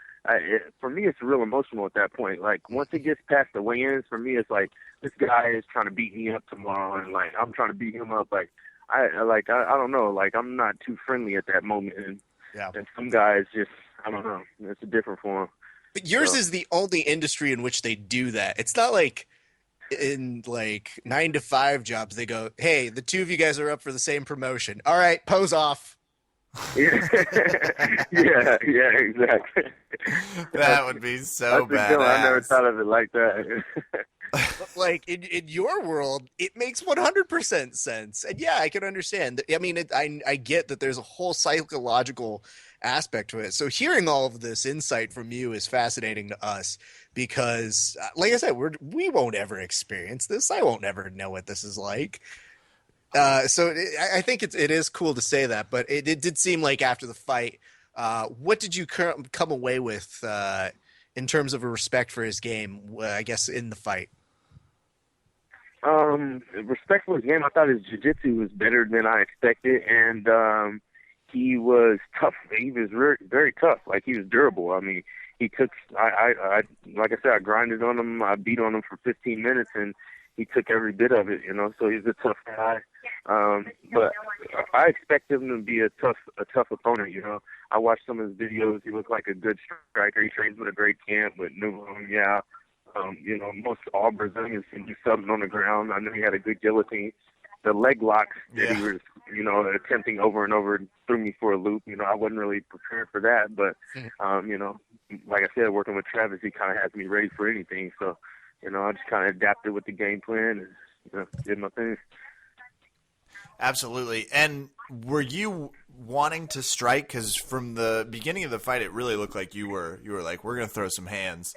for me, it's real emotional at that point. Like, once it gets past the weigh-ins, for me, it's like this guy is trying to beat me up tomorrow, and like I'm trying to beat him up. Like, I don't know. Like, I'm not too friendly at that moment, and some guys just, I don't know. It's different for them. But yours is the only industry in which they do that. It's not like in like 9-to-5 jobs they go, hey, the two of you guys are up for the same promotion. All right, pose off. Yeah, exactly. That would be so bad. I never thought of it like that. But like in your world, it makes 100% sense. And yeah, I can understand. I mean, I get that there's a whole psychological aspect to it. So hearing all of this insight from you is fascinating to us because, like I said, we won't ever experience this. I won't ever know what this is like. So I think it is cool to say that, but it did seem like after the fight, what did you come away with in terms of a respect for his game, I guess, in the fight? Respect for his game, I thought his jiu-jitsu was better than I expected, and he was tough. He was very, very tough. Like, he was durable. I mean, he took, I like I said, I grinded on him. I beat on him for 15 minutes, and he took every bit of it, so he's a tough guy. But I expect him to be a tough opponent, I watched some of his videos. He looked like a good striker. He trains with a great camp with New Room, Most all Brazilians can do something on the ground. I know he had a good guillotine. The leg locks that he was, attempting over and over threw me for a loop. I wasn't really prepared for that, but, like I said, working with Travis, he kind of has me ready for anything. So, I just kind of adapted with the game plan and, did my thing. Absolutely. And were you wanting to strike? Because from the beginning of the fight, it really looked like you were like, we're going to throw some hands.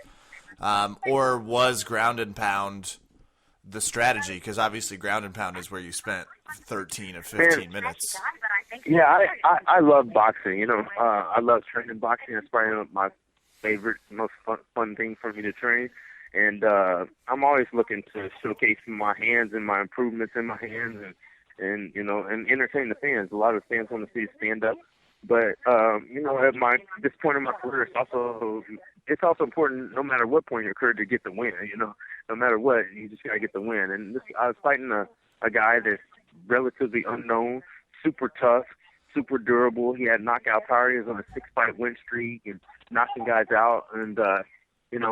Or was ground and pound the strategy? Because obviously ground and pound is where you spent 13 of 15 minutes. Yeah, I love boxing. I love training boxing. It's probably my favorite, most fun thing for me to train. And I'm always looking to showcase my hands and my improvements in my hands and entertain the fans. A lot of fans want to see stand up. But, at this point in my career, it's also important, no matter what point in your career, to get the win. No matter what, you just got to get the win. And I was fighting a guy that's relatively unknown, super tough, super durable. He had knockout power. He was on a 6-fight win streak and knocking guys out. And,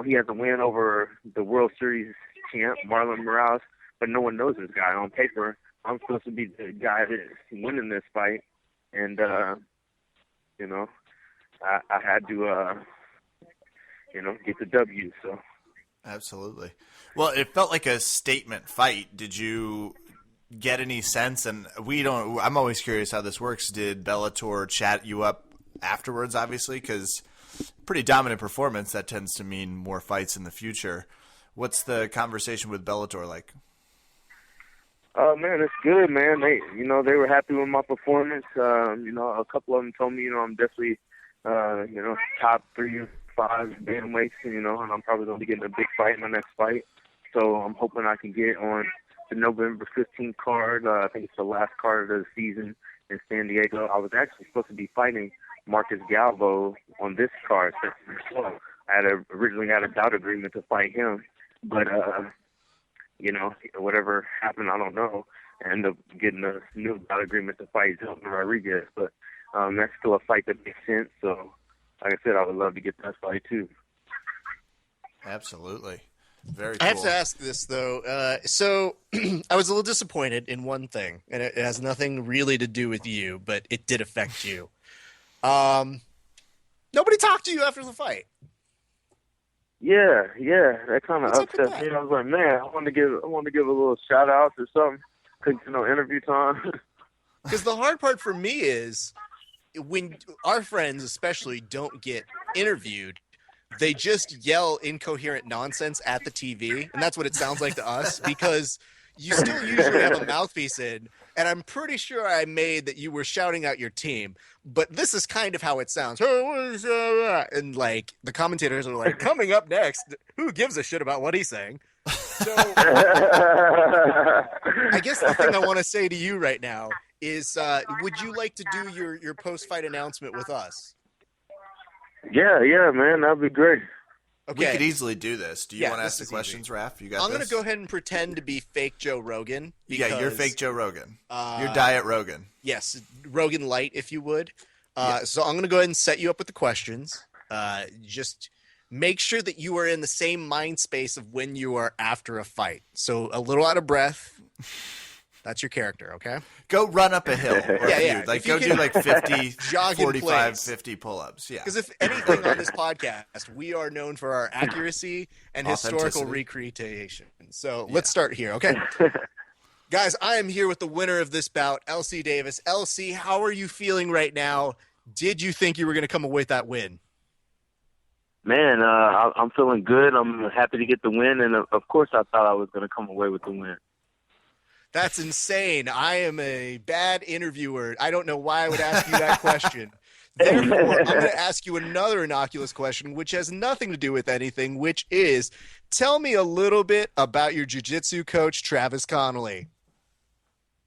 he has a win over the World Series champ, Marlon Morales, but no one knows this guy on paper. I'm supposed to be the guy that's winning this fight. And, I had to, get the W. So. Absolutely. Well, it felt like a statement fight. Did you get any sense? And I'm always curious how this works. Did Bellator chat you up afterwards, obviously? Because pretty dominant performance, that tends to mean more fights in the future. What's the conversation with Bellator like? Oh man, it's good, man. They were happy with my performance. A couple of them told me, I'm definitely, top 3 or 5 bantamweights, and I'm probably going to be getting a big fight in my next fight. So I'm hoping I can get on the November 15th card. I think it's the last card of the season in San Diego. I was actually supposed to be fighting Marcus Galvo on this card. So I originally had a bout agreement to fight him, but whatever happened, I don't know. I ended up getting a new bout agreement to fight Joseph Rodriguez, but that's still a fight that makes sense. So, like I said, I would love to get that fight too. Absolutely. Very cool. I have to ask this, though. So I was a little disappointed in one thing, and it has nothing really to do with you, but it did affect you. Nobody talked to you after the fight. Yeah, that kind of upset me. I was like, man, I want to give a little shout out or something. Couldn't get no interview time. Because the hard part for me is when our friends, especially, don't get interviewed, they just yell incoherent nonsense at the TV, and that's what it sounds like to us. Because you still usually have a mouthpiece in, and I'm pretty sure I made that you were shouting out your team, but this is kind of how it sounds. And like the commentators are like, coming up next, who gives a shit about what he's saying? So I guess the thing I want to say to you right now is, would you like to do your post-fight announcement with us? Yeah, man, that'd be great. Okay. We could easily do this. Do you want to ask the questions, Raph? You got I'm going to go ahead and pretend to be fake Joe Rogan. Because, you're fake Joe Rogan. You're Diet Rogan. Yes, Rogan Light, if you would. So I'm going to go ahead and set you up with the questions. Just make sure that you are in the same mind space of when you are after a fight. So a little out of breath. That's your character, okay? Go run up a hill. Yeah. Like, go do like 50, 45, 50 pull-ups. Yeah. Because if anything on this podcast, we are known for our accuracy and historical recreation. So let's start here, okay? Guys, I am here with the winner of this bout, LC Davis. LC, how are you feeling right now? Did you think you were going to come away with that win? Man, I'm feeling good. I'm happy to get the win, and of course I thought I was going to come away with the win. That's insane. I am a bad interviewer. I don't know why I would ask you that question. Therefore, I'm going to ask you another innocuous question, which has nothing to do with anything, which is, tell me a little bit about your jiu-jitsu coach, Travis Connolly.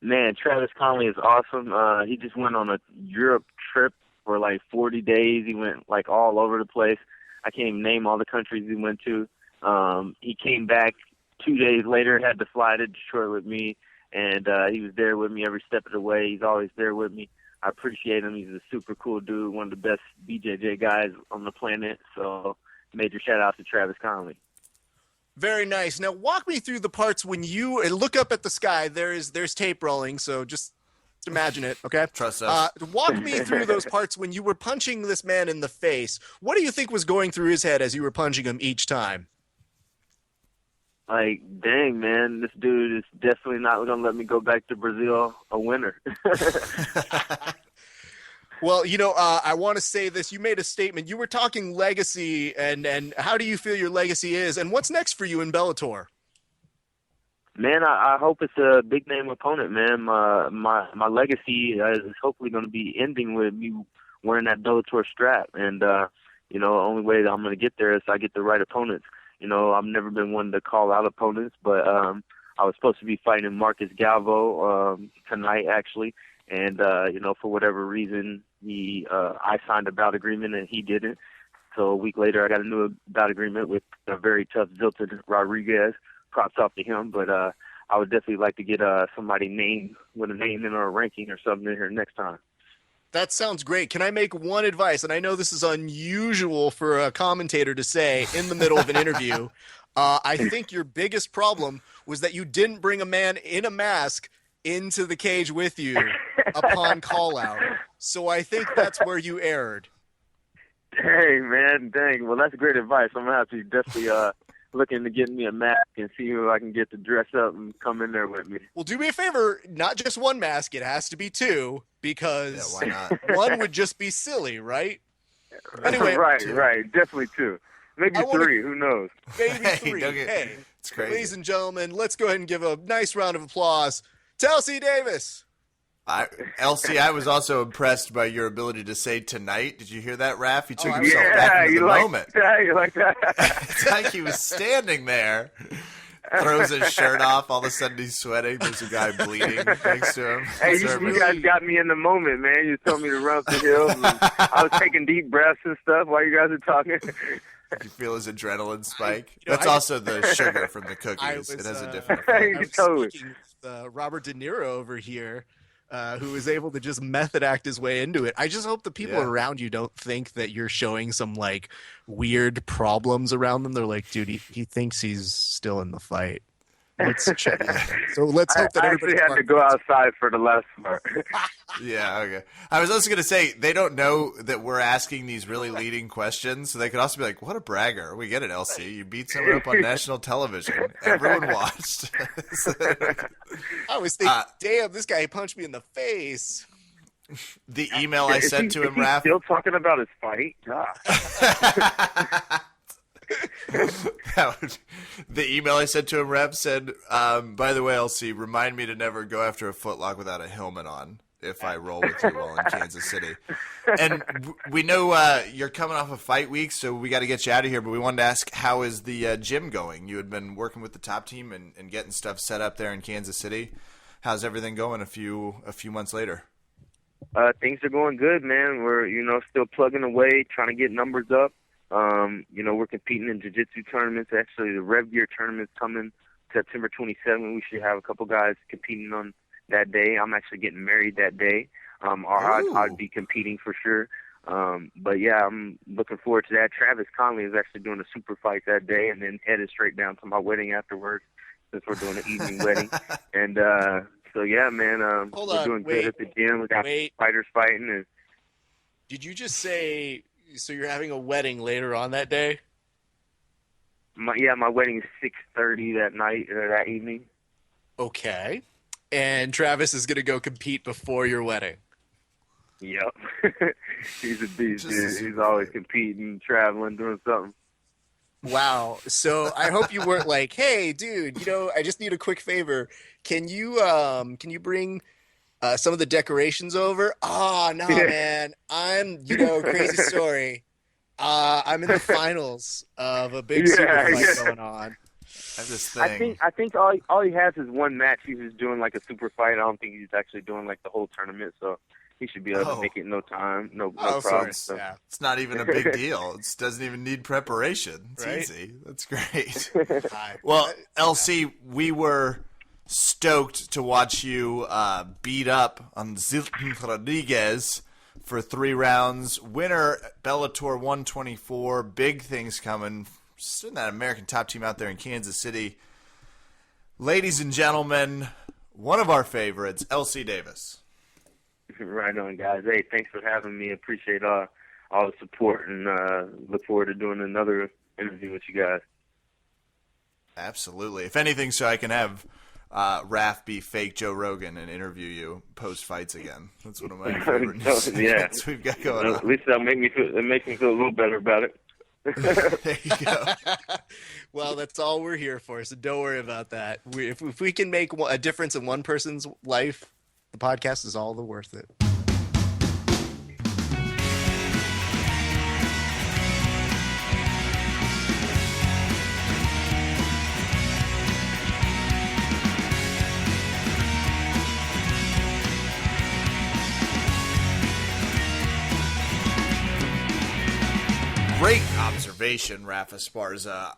Man, Travis Connolly is awesome. He just went on a Europe trip for like 40 days. He went like all over the place. I can't even name all the countries he went to. He came back 2 days later, had to fly to Detroit with me. And he was there with me every step of the way. He's always there with me. I appreciate him. He's a super cool dude, one of the best BJJ guys on the planet. So major shout out to Travis Connolly. Very nice. Now walk me through the parts when you look up at the sky. There's tape rolling, so just imagine it, okay? Trust us. Walk me through those parts when you were punching this man in the face. What do you think was going through his head as you were punching him each time? Like, dang, man, this dude is definitely not going to let me go back to Brazil a winner. Well, I want to say this. You made a statement. You were talking legacy, and how do you feel your legacy is, and what's next for you in Bellator? Man, I hope it's a big name opponent, man. My legacy is hopefully going to be ending with me wearing that Bellator strap, and the only way that I'm going to get there is I get the right opponents. I've never been one to call out opponents, but I was supposed to be fighting Marcus Galvo tonight, actually. And, for whatever reason, I signed a bout agreement and he didn't. So a week later, I got a new bout agreement with a very tough Zilton Rodriguez. Props off to him. But I would definitely like to get somebody named with a name in our ranking or something in here next time. That sounds great. Can I make one advice? And I know this is unusual for a commentator to say in the middle of an interview. I think your biggest problem was that you didn't bring a man in a mask into the cage with you upon call out. So I think that's where you erred. Dang, man, dang. Well, that's great advice. I'm going to have to definitely looking to get me a mask and see who I can get to dress up and come in there with me. Well, do me a favor, not just one mask, it has to be two, because why not? one would just be silly, right? Anyway, right, definitely two. Maybe three, who knows? Maybe three. Hey, it's crazy. Ladies and gentlemen, let's go ahead and give a nice round of applause to LC Davis. LC, I was also impressed by your ability to say tonight. Did you hear that, Raph? He took himself yeah, back into the like moment. That, you like that? It's like he was standing there, throws his shirt off, all of a sudden he's sweating. There's a guy bleeding next to him. Hey, you guys got me in the moment, man. You told me to run up the hill. I was taking deep breaths and stuff while you guys are talking. You feel his adrenaline spike. That's also the sugar from the cookies. It has a different effect. I was speaking with Robert De Niro over here, who was able to just method act his way into it. I just hope the people around you don't think that you're showing some like weird problems around them. They're like, dude, he thinks he's still in the fight. Let's check it out. So let's hope that everybody had to go outside for the last part. Yeah, okay. I was also going to say, they don't know that we're asking these really leading questions, so they could also be like, what a bragger. We get it, LC. You beat someone up on national television. Everyone watched. I was thinking, damn, this guy punched me in the face. The email I sent to him, Raph. Still talking about his fight? The email I sent to him, Rep, said, by the way, LC, remind me to never go after a footlock without a helmet on if I roll with you while in Kansas City. And we know you're coming off of fight week, so we got to get you out of here, but we wanted to ask, how is the gym going? You had been working with the top team and getting stuff set up there in Kansas City. How's everything going a few months later? Things are going good, man. We're, still plugging away, trying to get numbers up. We're competing in jiu-jitsu tournaments. Actually, the Rev Gear tournament's coming September 27th. We should have a couple guys competing on that day. I'm actually getting married that day. I'd be competing for sure. But yeah, I'm looking forward to that. Travis Conley is actually doing a super fight that day and then headed straight down to my wedding afterwards since we're doing an evening wedding. And so yeah, man, we're doing good at the gym. We got fighters fighting. And did you just say... So you're having a wedding later on that day? My wedding is 6:30 that night or that evening. Okay. And Travis is going to go compete before your wedding. Yep. He's a beast, dude. He's always competing, traveling, doing something. Wow. So I hope you weren't like, hey, dude, I just need a quick favor. Can you bring some of the decorations over? Oh, no, man. I'm, crazy story. I'm in the finals of a big super fight going on. I think all he has is one match. He's just doing like a super fight. I don't think he's actually doing like the whole tournament. So he should be able to make it in no time, no problem. So. Yeah. It's not even a big deal. It doesn't even need preparation. It's easy. That's great. Well, LC, we were stoked to watch you beat up on Zilton Rodriguez for 3 rounds. Winner, Bellator 124. Big things coming just in that American Top Team out there in Kansas City. Ladies and gentlemen, one of our favorites, LC Davis. Right on, guys. Hey, thanks for having me. Appreciate all the support, and look forward to doing another interview with you guys. Absolutely. If anything, so I can have Raph be fake Joe Rogan and interview you post fights again. That's one of my favorite yeah, we've got going on. At least it makes me feel a little better about it. There you go. Well, that's all we're here for, so don't worry about that. If we can make a difference in one person's life, the podcast is all the worth it. Great observation, Rafa Esparza.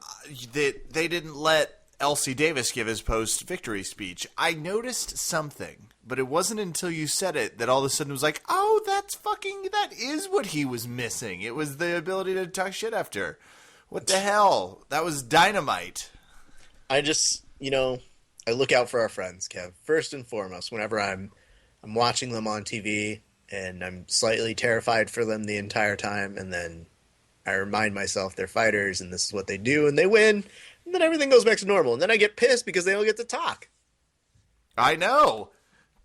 They didn't let LC Davis give his post-victory speech. I noticed something, but it wasn't until you said it that all of a sudden it was like, oh, that is what he was missing. It was the ability to talk shit after. What the hell? That was dynamite. I just, I look out for our friends, Kev. First and foremost, whenever I'm watching them on TV and I'm slightly terrified for them the entire time, and then I remind myself they're fighters and this is what they do, and they win, and then everything goes back to normal. And then I get pissed because they don't get to talk. I know.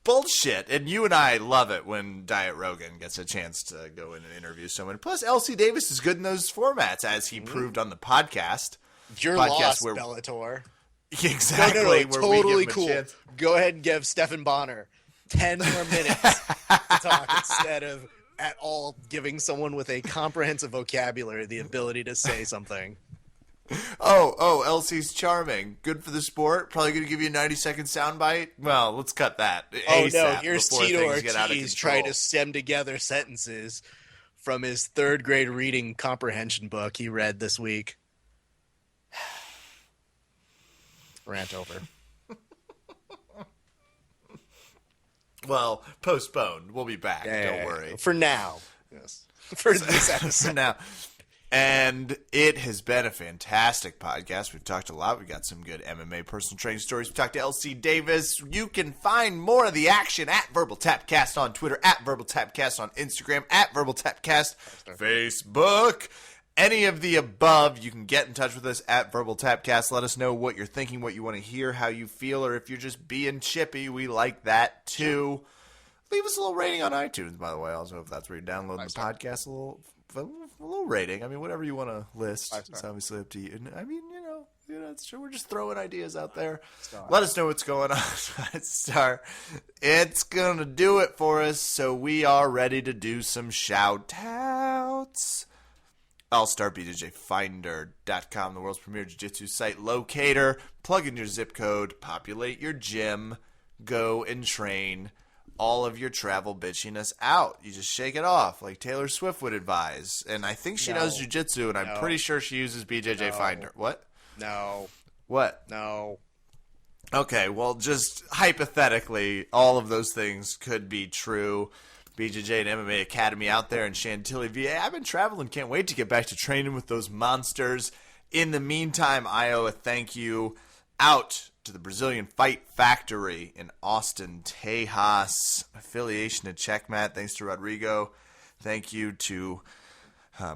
Bullshit. And you and I love it when Diet Rogan gets a chance to go in and interview someone. Plus, LC Davis is good in those formats, as he proved on the podcast. Your loss, Bellator. Exactly. No, totally cool. Go ahead and give Stephan Bonner 10 more minutes to talk instead of at all giving someone with a comprehensive vocabulary the ability to say something. Oh, LC's charming. Good for the sport. Probably going to give you a 90-second soundbite. Well, let's cut that. Oh, no. Here's Tito Ortiz trying to stem together sentences from his third grade reading comprehension book he read this week. Rant over. Well, postponed. We'll be back. Don't worry. For now. Yes. For this episode. For now. And it has been a fantastic podcast. We've talked a lot. We've got some good MMA personal training stories. We talked to LC Davis. You can find more of the action at Verbal Tapcast on Twitter, at Verbal Tapcast on Instagram, at Verbal Tapcast Facebook. Any of the above, you can get in touch with us at Verbal Tapcast. Let us know what you're thinking, what you want to hear, how you feel, or if you're just being chippy, we like that too. Leave us a little rating on iTunes, by the way. Also, if that's where you're downloading the podcast, a little rating. I mean, whatever you want to list, it's obviously up to you. And I mean, it's true. We're just throwing ideas out there. Let us know what's going on. 5-star. It's going to do it for us, so we are ready to do some shout-outs. AllStarBJJFinder.com, the world's premier jiu-jitsu site locator. Plug in your zip code, populate your gym, go and train all of your travel bitchiness out. You just shake it off like Taylor Swift would advise. And I think she knows jiu-jitsu, and I'm pretty sure she uses BJJ Finder. What? No. What? No. Okay, well, just hypothetically, all of those things could be true. BJJ and MMA Academy out there in Chantilly, VA. I've been traveling. Can't wait to get back to training with those monsters. In the meantime, I owe a thank you out to the Brazilian Fight Factory in Austin, Tejas. Affiliation to Checkmat. Thanks to Rodrigo. Thank you to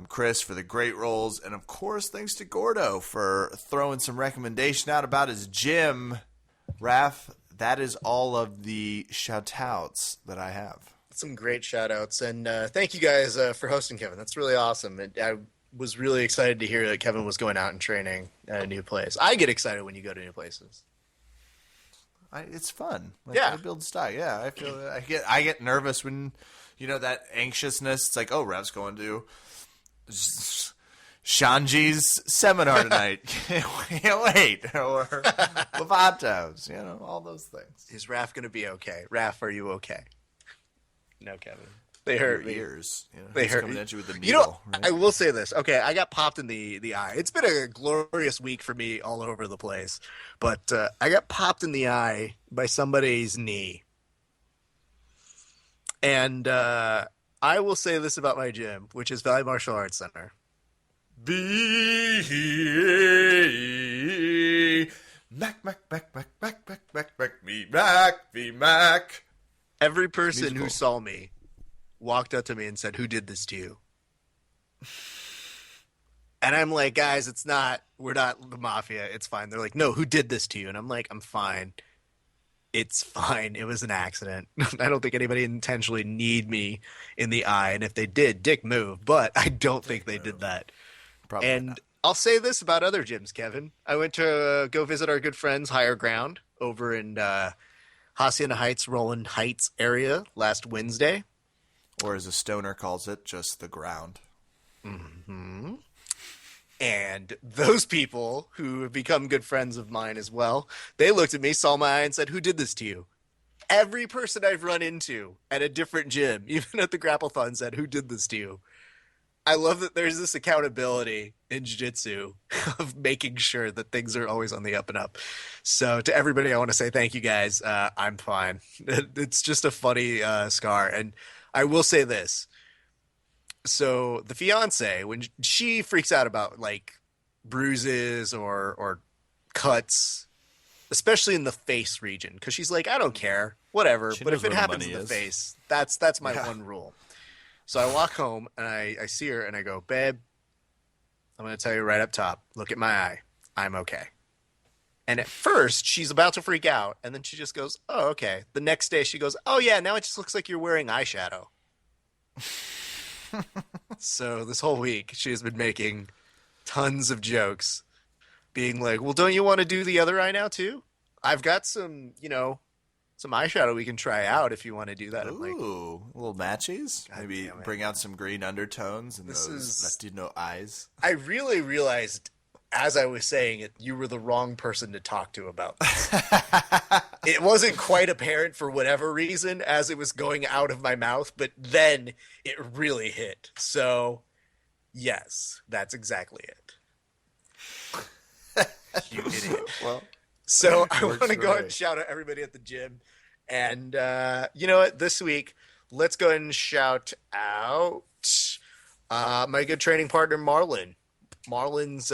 Chris for the great rolls. And, of course, thanks to Gordo for throwing some recommendation out about his gym. Raph, that is all of the shout-outs that I have. Some great shout-outs. And thank you guys for hosting, Kevin. That's really awesome. I was really excited to hear that Kevin was going out and training at a new place. I get excited when you go to new places. It's fun. Yeah. I build style. Yeah, I feel I get nervous when, that anxiousness. It's like, oh, Rev's going to Shanji's seminar tonight. Can't wait. Or Levato's, all those things. Is Raph going to be okay? Raph, are you okay? No, Kevin. They hurt your me. ears. They hurt coming me. at you with the needle. Right? I will say this. Okay, I got popped in the eye. It's been a glorious week for me all over the place. But I got popped in the eye by somebody's knee. And I will say this about my gym, which is Valley Martial Arts Center. V Mac Mac Mac Mac Mac Mac Mac Mac me Mac V Mac. Every person who Musical. saw me walked up to me and said, "Who did this to you?" And I'm like, "Guys, we're not the mafia. It's fine." They're like, "No, who did this to you?" And I'm like, "I'm fine. It's fine. It was an accident. I don't think anybody intentionally kneed me in the eye. And if they did, dick move. But I don't think they did that." Probably And not. I'll say this about other gyms, Kevin. I went to go visit our good friends Higher Ground over in Hacienda Heights, Roland Heights area last Wednesday. Or as a stoner calls it, just the ground. And those people who have become good friends of mine as well, they looked at me, saw my eye, and said, "Who did this to you?" Every person I've run into at a different gym, even at the Grapplethon, said, "Who did this to you?" I love that there's this accountability in jiu-jitsu of making sure that things are always on the up and up. So to everybody, I want to say thank you guys. I'm fine. It's just a funny scar. And I will say this. So the fiance, when she freaks out about like bruises or cuts, especially in the face region, because she's like, "I don't care, whatever." She But knows if it where the happens money in the is. face, that's my one rule. So I walk home and I see her and I go, "Babe, I'm going to tell you right up top. Look at my eye. I'm okay." And at first, she's about to freak out, and then she just goes, "Oh, okay." The next day, she goes, "Oh yeah, now it just looks like you're wearing eyeshadow." So this whole week, she has been making tons of jokes, being like, "Well, don't you want to do the other eye now too? I've got some eyeshadow we can try out if you want to do that." I'm like, Ooh, little matchies. God Maybe damn it. bring out some green undertones and This those is- Latino eyes. I really realized as I was saying it, you were the wrong person to talk to about this. It wasn't quite apparent for whatever reason as it was going out of my mouth, but then it really hit. So, yes, that's exactly it. You idiot. Well, So I Works want to for go ahead me. and shout out everybody at the gym. And you know what? This week, let's go ahead and shout out my good training partner, Marlon. Marlon's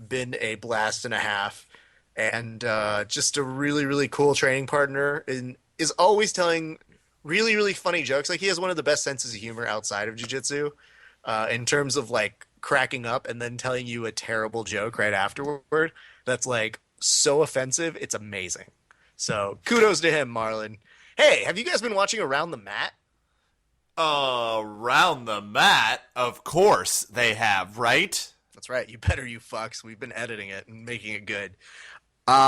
been a blast and a half, and just a really, really cool training partner, and is always telling really, really funny jokes. Like he has one of the best senses of humor outside of jiu-jitsu, in terms of like cracking up and then telling you a terrible joke right afterward. That's like so offensive. It's amazing. So kudos to him, Marlon. Hey, have you guys been watching Around the Mat? around the mat, of course they have, right? That's right. You better, you fucks. We've been editing it and making it good.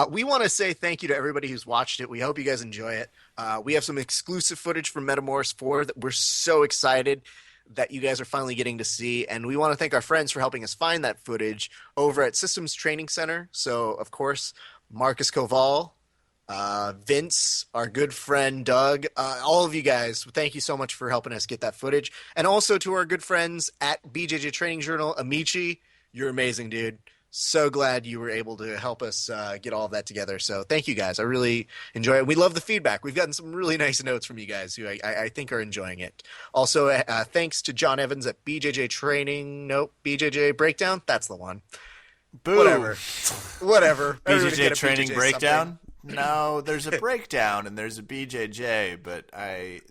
We want to say thank you to everybody who's watched it. We hope you guys enjoy it. We have some exclusive footage from Metamorphs 4 that we're so excited that you guys are finally getting to see. And we want to thank our friends for helping us find that footage over at Systems Training Center. So, of course, Marcus Koval, Vince, our good friend Doug, all of you guys, thank you so much for helping us get that footage. And also to our good friends at BJJ Training Journal, Amici, you're amazing, dude. So glad you were able to help us get all of that together. So thank you guys. I really enjoy it. We love the feedback. We've gotten some really nice notes from you guys who I think are enjoying it. Also, thanks to John Evans at BJJ Breakdown. That's the one. Boo. Whatever. Everybody BJJ get a training BJJ breakdown? No, there's a breakdown and there's a BJJ, but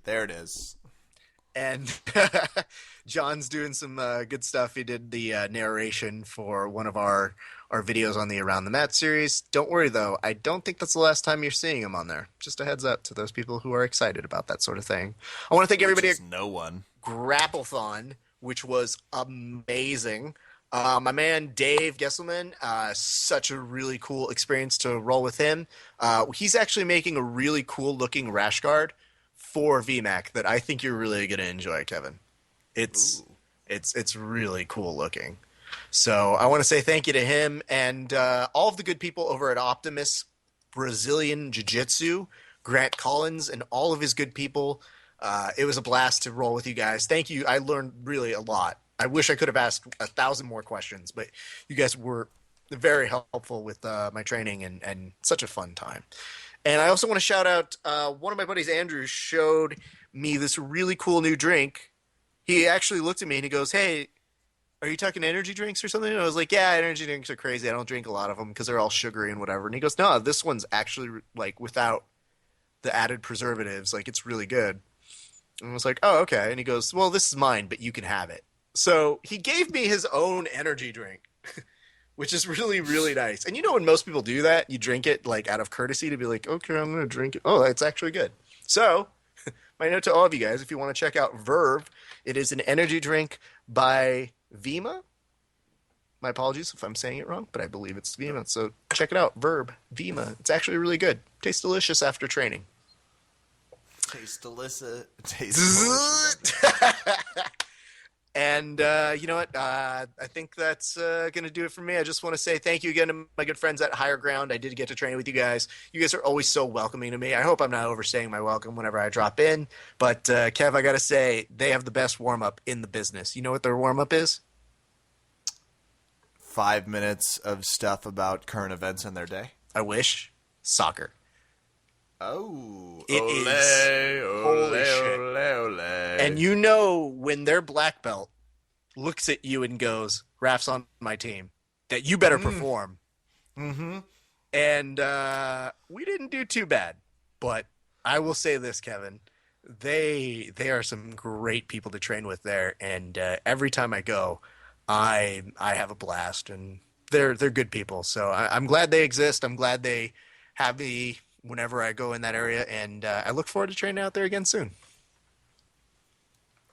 there it is. And John's doing some good stuff. He did the narration for one of our videos on the Around the Mat series. Don't worry, though. I don't think that's the last time you're seeing him on there. Just a heads up to those people who are excited about that sort of thing. I want to thank everybody Which at is no one. Grapplethon, which was amazing. My man Dave Gesselman, such a really cool experience to roll with him. He's actually making a really cool looking rash guard for VMAC that I think you're really going to enjoy, Kevin. It's really cool looking. So I want to say thank you to him and all of the good people over at Optimus Brazilian Jiu-Jitsu, Grant Collins, and all of his good people. It was a blast to roll with you guys. Thank you. I learned really a lot. I wish I could have asked 1,000 more questions, but you guys were very helpful with my training and such a fun time. And I also want to shout out one of my buddies, Andrew, showed me this really cool new drink. He actually looked at me and he goes, "Hey, are you talking energy drinks or something? And I was like, yeah, energy drinks are crazy. I don't drink a lot of them because they're all sugary and whatever. And he goes, no, this one's actually like without the added preservatives. Like it's really good. And I was like, oh, okay. And he goes, well, this is mine, but you can have it. So he gave me his own energy drink, which is really, really nice. And you know when most people do that, you drink it like out of courtesy to be like, okay, I'm going to drink it. Oh, it's actually good. So my note to all of you guys, if you want to check out Verve, it is an energy drink by Vima. My apologies if I'm saying it wrong, but I believe it's Vima. So check it out, Verb, Vima. It's actually really good. Tastes delicious after training. Tastes delicious. Tastes delicious. And you know what? I think that's going to do it for me. I just want to say thank you again to my good friends at Higher Ground. I did get to train with you guys. You guys are always so welcoming to me. I hope I'm not overstaying my welcome whenever I drop in. But, Kev, I got to say, they have the best warm-up in the business. You know what their warm-up is? 5 minutes of stuff about current events in their day. I wish. Soccer. Oh, It is. Holy shit. And you know when their black belt looks at you and goes, Raf's on my team, that you better perform. Mm-hmm. And we didn't do too bad. But I will say this, Kevin. They are some great people to train with there. And every time I go, I have a blast. And they're good people. So I'm glad they exist. I'm glad they have me whenever I go in that area, and I look forward to training out there again soon.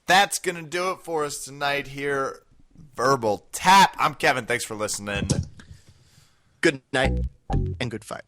That's going to do it for us tonight here. Verbal Tap. I'm Kevin. Thanks for listening. Good night and good fight.